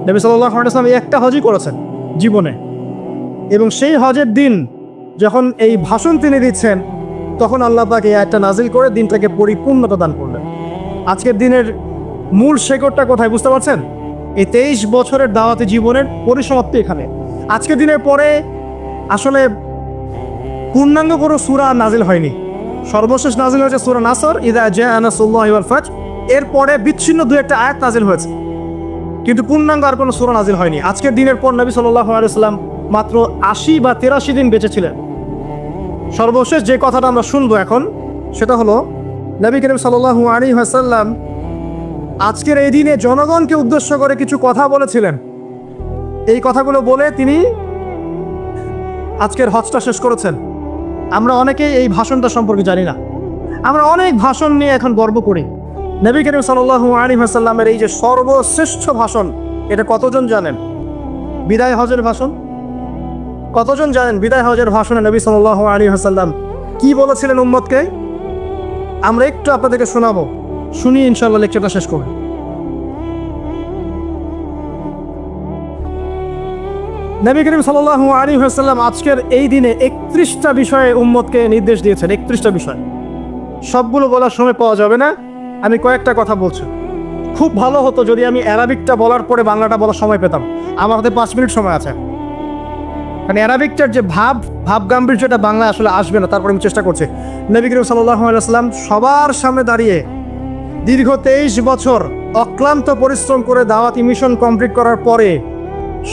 নবী সাল্লাল্লাহু আলাইহি ওয়াসাল্লাম একটা হজই করেছেন জীবনে। এবং সেই হজের দিন যখন এই ভাষণ তিনি দিচ্ছেন, তখন আল্লাহ পাক এই আয়াতটা নাজিল করে দিনটাকে পরিপূর্ণতা দান করলেন। আজকের দিনের মূল শেকড়টা কোথায় বুঝতে পারছেন? এই 23 বছরের দাওয়াতি জীবনের পরিসমাপ্তি এখানে। আজকের দিনের পরে আসলে পূর্ণাঙ্গ কোনো সূরা নাজিল হয়নি। সর্বশেষ নাজিল হয়েছে সূরা নাসর, ইযা জাআ নাসরুল্লাহি ওয়াল ফাতহ। এরপরে বিচ্ছিন্ন দুই একটা আয়াত নাজিল হয়েছে, কিন্তু পূর্ণাঙ্গ আর কোনো সূরা নাজিল হয়নি। আজকের দিনের পর নবী সাল্লাল্লাহু আলাইহি ওয়াসাল্লাম মাত্র 80 বা 83 দিন বেঁচে ছিলেন। সর্বশেষ যে কথাটা আমরা শুনবো এখন, সেটা হলো নবী করিম সাল্লাল্লাহু আলাইহি ওয়াসাল্লাম আজকের এই দিনে জনগণকে উদ্দেশ্য করে কিছু কথা বলেছিলেন। এই কথাগুলো বলে তিনি আজকের হজটা শেষ করেছেন। আমরা অনেকেই এই ভাষণটা সম্পর্কে জানি না। আমরা অনেক ভাষণ নিয়ে এখন গর্ব করি। নবী করিম সাল্লাল্লাহু আলাইহি ওয়াসাল্লামের এই যে সর্বশ্রেষ্ঠ ভাষণ, এটা কতজন জানেন? বিদায় হজের ভাষণ। কতজন জানেন বিদায় হজের ভাষণে নবী সাল্লাল্লাহু আলাইহি ওয়াসাল্লাম কি বলেছিলেন উম্মতকে? আমরা একটু আপনাদেরকে শোনাবো, শুনিয়ে ইনশাআল্লাহ লেকচারটা শেষ করব। নবী করিম সাল্লাল্লাহু আলাইহি ওয়াসাল্লাম আজকের এই দিনে 31টা বিষয়ে উম্মতকে নির্দেশ দিয়েছেন। 31টা বিষয়, সবগুলো বলার সময় পাওয়া যাবে না, আমি কয়েকটা কথা বলছি। খুব ভালো হতো যদি আমি অ্যারাবিকটা বলার পরে বাংলাটা বলার সময় পেতাম। আমার হাতে 5 মিনিট সময় আছে, কারণ অ্যারাবিকটার যে ভাব গাম্ভীর্যটা বাংলা আসলে আসবে না। তারপরে আমি চেষ্টা করছি। নবী করিম সাল্লাল্লাহু আলাইহি ওয়াসাল্লাম সবার সামনে দাঁড়িয়ে দীর্ঘ 23 বছর অক্লান্ত পরিশ্রম করে দাওয়াতি মিশন কমপ্লিট করার পরে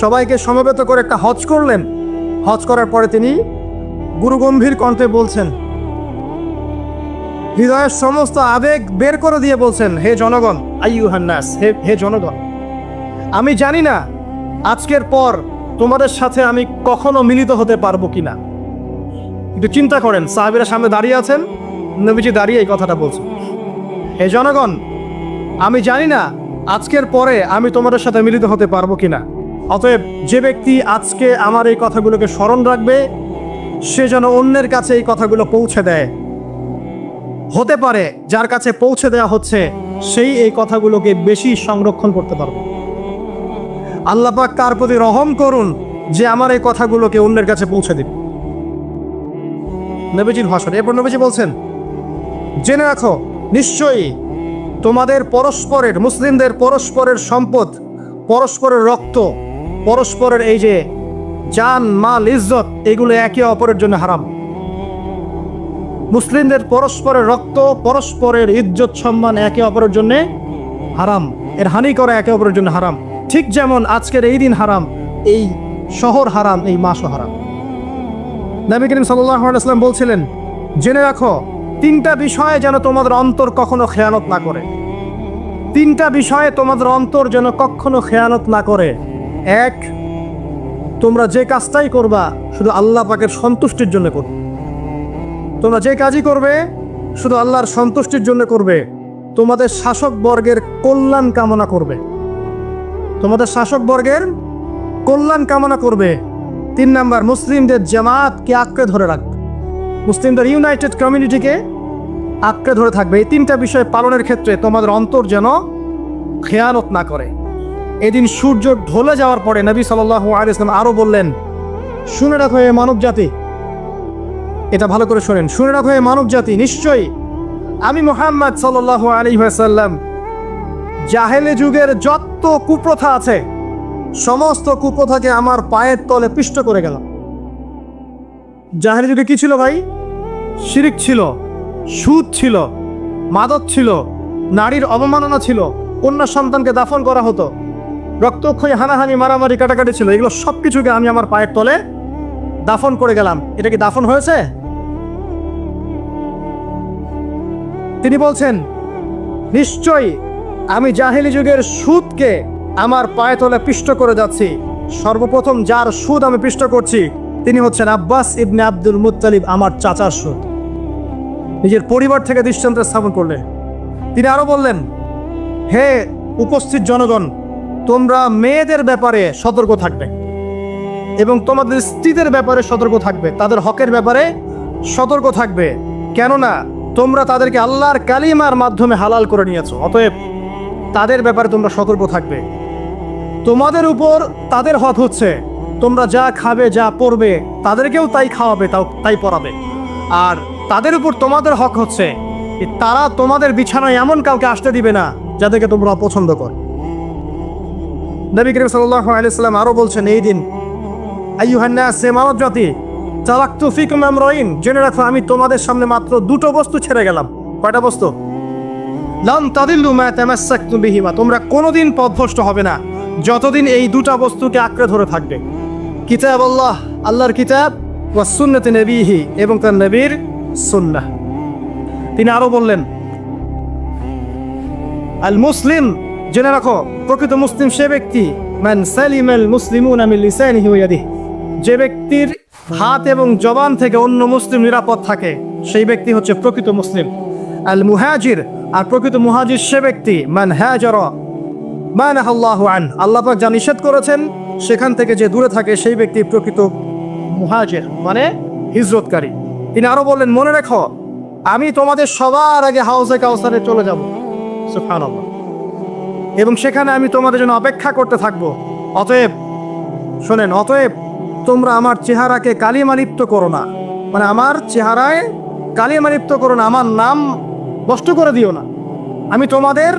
সবাইকে সমবেত করে একটা হজ করলেন। হজ করার পরে তিনি গুরুগম্ভীর কণ্ঠে বলছেন, হৃদয়ের সমস্ত আবেগ বের করে দিয়ে বলছেন, হে জনগণ, আইয়ুহান নাস, হে জনগণ, আমি জানি না আজকের পর তোমাদের সাথে আমি কখনো মিলিত হতে পারবো কিনা। একটু চিন্তা করেন, সাহাবীরা সামনে দাঁড়িয়ে আছেন, নবীজি দাঁড়িয়ে এই কথাটা বলছেন, হে জনগণ, আমি জানি না আজকের পরে আমি তোমাদের সাথে মিলিত হতে পারবো কিনা। অতএব যে ব্যক্তি আজকে আমার এই কথাগুলোকে স্মরণ রাখবে, সে যেন অন্যের কাছে এই কথাগুলো পৌঁছে দেয়। হতে পারে যার কাছে পৌঁছে দেওয়া হচ্ছে সেই এই কথাগুলোকে বেশি সংরক্ষণ করতে পারবে। আল্লাহ পাক তার প্রতি রহম করুন যে আমার এই কথাগুলোকে অন্যের কাছে পৌঁছে দিবে। নবীজির ভাষণ। এরপর নবীজি বলছেন, জেনে রাখো, নিশ্চয়ই তোমাদের পরস্পরের, মুসলিমদের পরস্পরের সম্পদ, পরস্পরের রক্ত, পরস্পরের এই যে জান, মাল, ইজ্জত, এগুলো একে অপরের জন্য হারাম। মুসলিমদের পরস্পরের রক্ত, পরস্পরের ইজ্জত, সম্মান একে অপরের জন্য হারাম। এর হানি করা একে অপরের জন্য হারাম। ঠিক যেমন আজকের এই দিন হারাম, এই শহর হারাম, এই মাসও হারাম। নবী করিম সাল্লাল্লাহু আলাইহি ওয়াসাল্লাম বলছিলেন, জেনে রাখো 3টা বিষয়ে যেন তোমাদের অন্তর কখনো খেয়ানত না করে। 3টা বিষয়ে তোমাদের অন্তর যেন কখনো খেয়ানত না করে। 1, তোমরা যে কাজটাই করবা শুধু আল্লাহ পাকের সন্তুষ্টির জন্য করবে। তোমরা যে কাজই করবে শুধু আল্লাহর সন্তুষ্টির জন্য করবে। তোমাদের শাসক বর্গের কল্যাণ কামনা করবে। তোমাদের শাসক বর্গের কল্যাণ কামনা করবে। 3 নাম্বার, মুসলিমদের জামাতকে আঁকড়ে ধরে রাখবে। মুসলিমদের ইউনাইটেড কমিউনিটিকে আঁকড়ে ধরে থাকবে। এই 3টা বিষয় পালনের ক্ষেত্রে তোমাদের অন্তর যেন খেয়ানত না করে। এদিন সূর্য ঢলে যাওয়ার পরে নবী সাল্লাল্লাহু আলাইহি ওয়াসাল্লাম আরো বললেন, শুনে রাখো হে মানব জাতি, এটা ভালো করে শোনেন, শুনে রাখো হে মানব জাতি, নিশ্চয়ই আমি মুহাম্মদ সাল্লাল্লাহু আলাইহি ওয়াসাল্লাম জাহেলি যুগের যত কুপ্রথা আছে সমস্ত কুপ্রথাকে আমার পায়ের তলে পিষ্ট করে গেলাম। জাহেলি যুগে কি ছিল ভাই? শিরিক ছিল, সুদ ছিল, মাদক ছিল, নারীর অবমাননা ছিল, কন্যা সন্তানকে দাফন করা হতো, রক্তক্ষয়ী, হানাহানি, মারামারি, কাটাকাটি ছিল। এগুলো সব কিছুকে আমি আমার পায়ের তলে দাফন করে গেলাম। এটা কি দাফন হয়েছে? তিনি বলছেন, নিশ্চয়ই আমি জাহেলি যুগের সুদকে আমার পায়ে তলে পিষ্ট করে যাচ্ছি। সর্বপ্রথম যার সুদ আমি পৃষ্ঠ করছি তিনি হচ্ছেন আব্বাস ইবনে আব্দুল মুত্তালিব, আমার চাচার সুদ। নিজের পরিবার থেকে দৃষ্টান্ত স্থাপন করলেন। তিনি আরো বললেন, হে উপস্থিত জনগণ, তোমরা মেয়েদের ব্যাপারে সতর্ক থাকবে এবং তোমাদের স্ত্রীদের ব্যাপারে সতর্ক থাকবে, তাদের হকের ব্যাপারে সতর্ক থাকবে, কেননা তোমরা তাদেরকে আল্লাহর কালিমার মাধ্যমে হালাল করে নিয়েছো, অতএব তাদের ব্যাপারে তোমরা সতর্ক থাকবে। তোমাদের উপর তাদের হক হচ্ছে তোমরা যা খাবে, যা পরবে, তাদেরকেও তাই খাওয়াবে, তাই পরাবে। আর তাদের উপর তোমাদের হক হচ্ছে তারা তোমাদের বিছানায় এমন কাউকে আসতে দিবে না যাদেরকে তোমরা পছন্দ কর। নবী করিম সাল্লাল্লাহু আলাইহি ওয়াসাল্লাম আরো বলছেন, এই দিন আইয়ুহান নাস, মানব জাতি, তারাকতু ফিকুম আমরাইন, জেনে রাখো আমি তোমাদের সামনে মাত্র দুটো বস্তু ছেড়ে গেলাম। কয়টা বস্তু? লান তাদিল্লু মা তামাসসাকতুম বিহিমা, তোমরা কোনোদিন পথভ্রষ্ট হবে না যতদিন এই দুটা বস্তুকে আঁকড়ে ধরে থাকবে। কিতাব আল্লাহ, আল্লাহর কিতাব, ওয়া সুন্নতে নবীহি, এবং তার নবীর সুন্নাহ। তিনি আরো বললেন, আল মুসলিম, জেনে রাখো প্রকৃত মুসলিম সে ব্যক্তি মান সালিমাল মুসলিমুনা মিন লিসানিহি ওয়া ইয়াদিহি, যে ব্যক্তির হাত এবং জবান থেকে অন্য মুসলিম নিরাপদ থাকে সেই ব্যক্তি হচ্ছে প্রকৃত মুসলিম। আল মুহাজির, আর প্রকৃত মুহাজির সে ব্যক্তি মান হাজারা মা নাহাল্লাহু আন, আল্লাহ পাক যা নিষেধ করেছেন সেখান থেকে যে দূরে থাকে সেই ব্যক্তি প্রকৃত মুহাজির, মানে হিজরতকারী। তিনি আরো বললেন, মনে রেখো আমি তোমাদের সবার আগে হাউজে কাউসারে চলে যাব, সুবহানাল্লাহ, এবং সেখানে আমি তোমাদের জন্য অপেক্ষা করতে থাকবো। অতএব শোনেন, অতএব তোমরা আমার চেহারাকে কালিমালিপ্ত করো না, মানে আমার চেহারায় কালিমালিপ্ত করো না, আমার নাম নষ্ট করে দিও না। আমি তোমাদের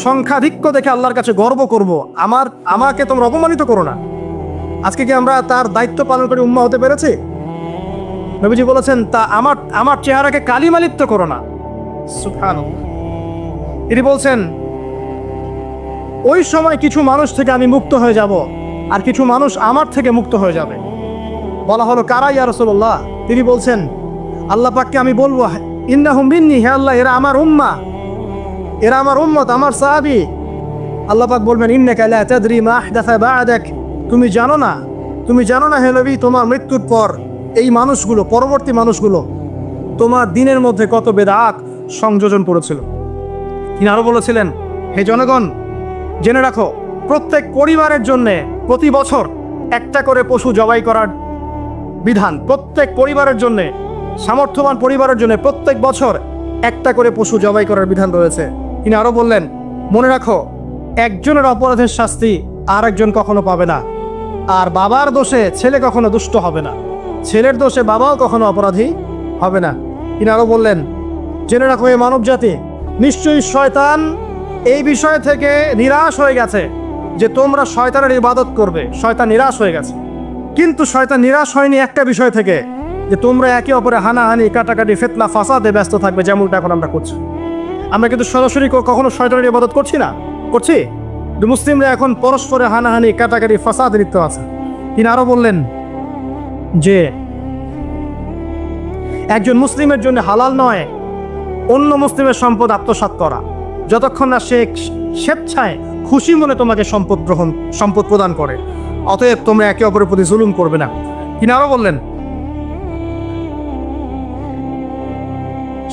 সংখ্যাধিক্য দেখে আল্লাহর কাছে গর্ব করব, আমাকে তোমরা অপমানিত করো না। আজকে কি আমরা তার দায়িত্ব পালন করে উম্মাহ হতে পেরেছি? নবীজি বলেছেন, তা আমার চেহারাকে কালিমালিপ্ত করো না, সুবহানাল্লাহ। তিনি বলছেন, ওই সময় কিছু মানুষ থেকে আমি মুক্ত হয়ে যাব আর কিছু মানুষ আমার থেকে মুক্ত হয়ে যাবে। বলা হলো, কারা ইয়া রাসূলুল্লাহ? তিনি বলছেন, আল্লাহ পাককে আমি বলবো, ইন্নাহুম মিন্নি, হে আল্লাহ এরা আমার উম্মাহ, এরা আমার উম্মত, আমার সাহাবী। আল্লাহ পাক বলবেন, ইন্নাকা লা তাদরি মা আহদাসা বা'দাক, তুমি জানো না হে নবী, তোমার মৃত্যুর পর এই মানুষগুলো, পরবর্তী মানুষগুলো তোমার দিনের মধ্যে কত বেদাত সংযোজন করেছিল। তিনি আরো বলেছিলেন, হে জনগণ, জেনে রাখো প্রত্যেক পরিবারের জন্য প্রতি বছর একটা করে পশু জবাই করার বিধান, প্রত্যেক পরিবারের জন্য, সামর্থ্যবান পরিবারের জন্য প্রত্যেক বছর একটা করে পশু জবাই করার বিধান রয়েছে। তিনি আরো বললেন, মনে রাখো একজনের অপরাধের শাস্তি আর একজন কখনো পাবে না, আর বাবার দোষে ছেলে কখনো দুষ্ট হবে না, ছেলের দোষে বাবাও কখনো অপরাধী হবে না। তিনি আরো বললেন, জেনে রাখো এই মানব জাতি, নিশ্চয়ই শয়তান এই বিষয় থেকে নিরাশ হয়ে গেছে যে তোমরা শয়তানের ইবাদত করবে। শয়তান নিরাশ হয়ে গেছে, কিন্তু শয়তান নিরাশ হয়নি একটা বিষয় থেকে, যে তোমরা একে অপরে হানাহানি, কাটাকাটি, ফিতনা, ফাসাদে ব্যস্ত থাকবে, যেমনটা এখন আমরা করছি। আমরা কিন্তু সরাসরি কখনো শয়তানের ইবাদত করছি না, করছি? মুসলিমরা এখন পরস্পরে হানাহানি, কাটাকাটি, ফাসাদে লিপ্ত আছে। তিনি আরো বললেন যে একজন মুসলিমের জন্য হালাল নয় অন্য মুসলিমের সম্পদ আত্মসাৎ করা, যতক্ষণ না সে স্বেচ্ছায় খুশি মনে তোমাকে সম্পদ প্রদান করে। অতএব তোমরা একে অপরের প্রতি জুলুম করবে না। তিনি আরো বললেন,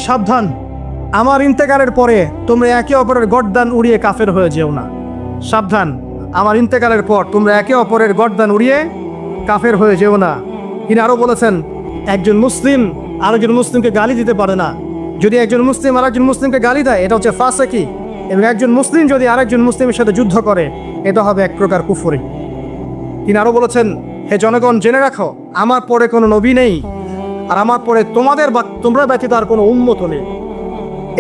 সাবধান, আমার ইন্তেকালের পরে তোমরা একে অপরের গর্দান উড়িয়ে কাফের হয়ে যেও না। সাবধান, আমার ইন্তেকালের পর তোমরা একে অপরের গর্দান উড়িয়ে কাফের হয়ে যেও না। তিনি আরো বলেছেন, একজন মুসলিম আরেকজন মুসলিমকে গালি দিতে পারে না। যদি একজন মুসলিম আরেকজন মুসলিমকে গালি দেয়, এটা হচ্ছে ফাসিকি, এবং একজন মুসলিম যদি আরেকজন মুসলিমের সাথে যুদ্ধ করে, এটা হবে এক প্রকার কুফরি। তিনি আরো বলেছেন, হে জনগণ, জেনে রাখো আমার পরে কোনো নবী নেই, আর আমার পরে তোমরা ব্যতীত আর কোনো উম্মত নেই।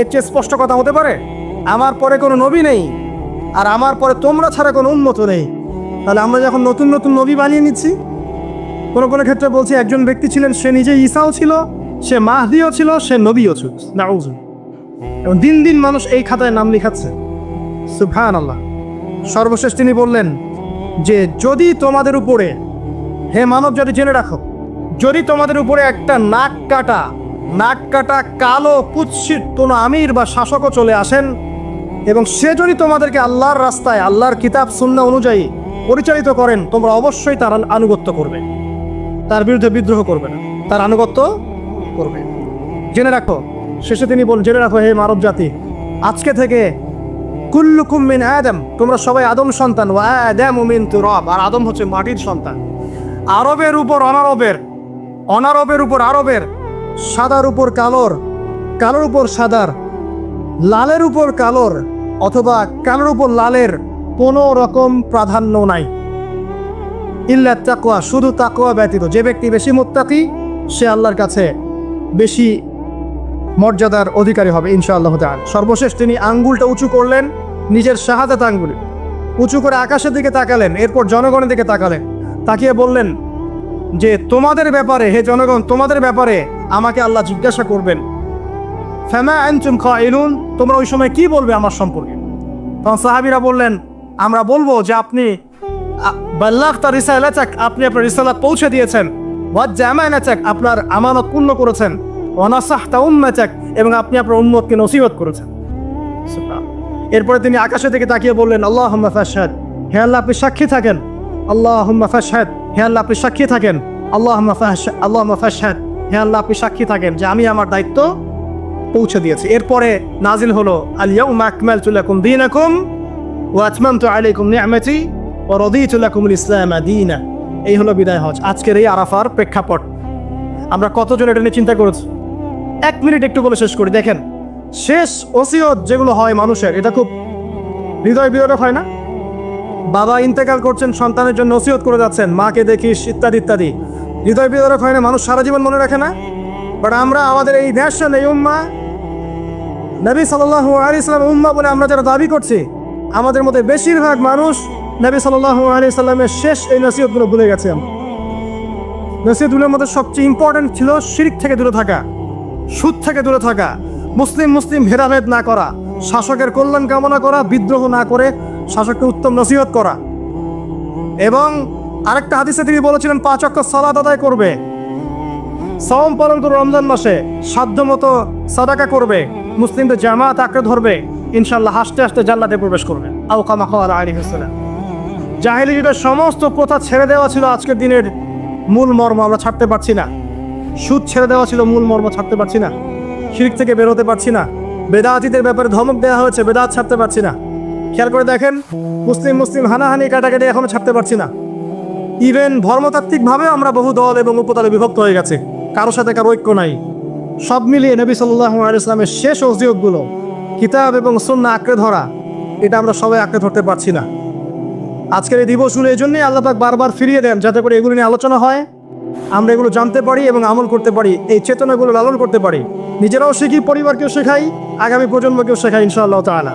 এর চেয়ে স্পষ্ট কথা হতে পারে? আমার পরে কোনো নবী নেই আর আমার পরে তোমরা ছাড়া কোনো উম্মত নেই। তাহলে আমরা যখন নতুন নতুন নবী বানিয়ে নিচ্ছি, কোনো ক্ষেত্রে বলছি একজন ব্যক্তি ছিলেন, সে নিজে ঈসাও ছিল, সে মাহদিও ছিল, সে নবীও ছিল। নাউযুবিল্লাহ। এবং দিন দিন মানুষ এই খাতায় নাম লিখাচ্ছে, সুবহানাল্লাহ। সর্বশেষ তিনি বললেন যে যদি তোমাদের উপরে, হে মানব জাতি জেনে রাখো, যদি তোমাদের উপরে একটা নাক কাটা কালো কুৎসিত কোনো আমির বা শাসকও চলে আসেন, এবং সে যদি তোমাদেরকে আল্লাহর রাস্তায় আল্লাহর কিতাব সুন্নাহ অনুযায়ী পরিচালিত করেন, তোমরা অবশ্যই তার আনুগত্য করবে, তার বিরুদ্ধে বিদ্রোহ করবে না, তার আনুগত্য করবে। জেনে রাখো, শেষে তিনি বলেন, জেনে রাখো হে মানব জাতি, আজকে থেকে কুল্লুকুম মিন আদম, তোমরা সবাই আদম সন্তান, ওয়া আদামু মিন তুরাব, আর আদম হচ্ছে মাটির সন্তান। আরবের উপর অনারবের, অনারবের উপর আরবের, সাদার উপর কালোর, কালোর উপর সাদার, লালের উপর কালোর অথবা কালোর উপর লালের কোনো রকম প্রাধান্য নাই। ইল্লা তাকওয়া, শুধু তাকওয়া ব্যতীত। যে ব্যক্তি বেশি মুত্তাকি সে আল্লাহর কাছে বেশি মর্যাদার অধিকারী হবে ইনশাআল্লাহ তাআলা। সর্বশেষ তিনি আঙ্গুলটা উঁচু করলেন, নিজের শাহাদাত আঙ্গুল উঁচু করে আকাশের দিকে তাকালেন, এরপর জনগণের দিকে তাকালেন, তাকিয়ে বললেন যে তোমাদের ব্যাপারে, হে জনগণ, তোমাদের ব্যাপারে আমাকে আল্লাহ জিজ্ঞাসা করবেন। ফামা আনতুম কাইলুন, তোমরা ওই সময় কি বলবে আমার সম্পর্কে? তখন সাহাবীরা বললেন, আমরা বলবো যে আপনি বাল্লাগতা রিসালাতাক, আপনি আপনার রিসালাত পৌঁছে দিয়েছেন, ওয়া জামানাতাক, আপনার আমানত পূর্ণ করেছেন, ওয়া নাসাহতা উম্মাতাক, এবং আপনি আপনার উম্মতকে নসিহত করেছেন। এরপরে তিনি আকাশে থেকে তাকিয়ে বললেন, আল্লাহুম্মা ফাশহাদ, হে আল্লাহ আপনি সাক্ষী থাকেন। আল্লাহুম্মা ফাশহাদ, হে আল্লাহ আপনি সাক্ষী থাকেন। আল্লাহুম্মা ফাশহাদ, হে আল্লাহ আপনি সাক্ষী থাকেন যে আমি আমার দায়িত্ব পৌঁছে দিয়েছি। এরপরে নাজিল হলো আল ইয়াউমা আকমালতু লাকুম দীনাকুম ওয়া আতমামতু আলাইকুম নি'মাতি ওয়া রাদিতু লাকুমুল ইসলাম দীনা। এই হলো বিদায় হজ, আজকের এই আরাফার প্রেক্ষাপট। আমরা কতজন এটা নিয়ে চিন্তা করেছি? 1 মিনিট একটু বলে শেষ করি। দেখেন, শেষ ওসিয়ত যেগুলো হয় মানুষের, এটা খুব হৃদয় বিদারক হয় না? বাবা ইন্তেকাল করছেন, সন্তানের জন্য ওসিয়ত করে যাচ্ছেন, মাকে দেখিস ইত্যাদি ইত্যাদি, হৃদয় বিদারক হয় না? মানুষ সারা জীবন মনে রাখে না? বাট আমরা আমাদের এই ন্যাশন, এই উম্মাহ, নবী সাল্লাল্লাহু আলাইহি সাল্লাম উম্মাহ বলে আমরা যারা দাবি করছি, আমাদের মধ্যে বেশিরভাগ মানুষ নবী সাল্লাল্লাহু আলাইহি সাল্লামের শেষ এই নসিহতগুলো ভুলে গেছে। নসিহতগুলোর মধ্যে সবচেয়ে ইম্পর্টেন্ট ছিল শিরক থেকে দূরে থাকা, সুদ থেকে দূরে থাকা, মুসলিম ভেদাভেদ না করা, শাসকের কল্যাণ কামনা করা, বিদ্রোহ না করে শাসককে উত্তম নসিহত করা। এবং আরেকটা হাদিসে তিনি বলেছিলেন 5 ওয়াক্ত সালাত আদায় করবে, সাওম পালন করবে, রমজান মাসে সাধ্যমতো সাদাকা করবে, মুসলিমদের জামাত আঁকড়ে ধরবে, ইনশাআল্লাহ হাসতে হাসতে জান্নাতে প্রবেশ করবে। আও কামা ক্বালা আলাইহিস সালাম। জাহেলি যুগের সমস্ত প্রথা ছেড়ে দেওয়া ছিল আজকের দিনের মূল মর্ম, আমরা ছাড়তে পারছি না। সুদ ছেড়ে দেওয়া ছিল মূল মর্ম, ছাড়তে পারছি না। শিরক থেকে বের হতে পারছি না। বেদাতীদের ব্যাপারে ধমক দেওয়া হয়েছে, বেদাত ছাড়তে পারছি না। খেয়াল করে দেখেন, মুসলিম হানাহানি কাটাকাটি এখনো ছাড়তে পারছি না। ইভেন ধর্মতাত্ত্বিকভাবে আমরা বহু দল এবং উপদলে বিভক্ত হয়ে গেছে, কারোর সাথে কারো ঐক্য নাই। সব মিলিয়ে নবী সাল্লাল্লাহু আলাইহি ওয়াসাল্লামের শেষ ওসিয়তগুলো, কিতাব এবং সুন্নাহ আঁকড়ে ধরা, এটা আমরা সবাই আঁকড়ে ধরতে পারছি না। আজকের এই দিবসগুলো এই জন্যই আল্লাহ পাক বারবার ফিরিয়ে দেন, যাতে করে এগুলো নিয়ে আলোচনা হয়, আমরা এগুলো জানতে পারি এবং আমল করতে পারি, এই চেতনাগুলো লালন করতে পারি, নিজেরাও শিখি, পরিবারকেও শেখাই, আগামী প্রজন্মকেও শেখাই ইনশাআল্লাহ তাআলা।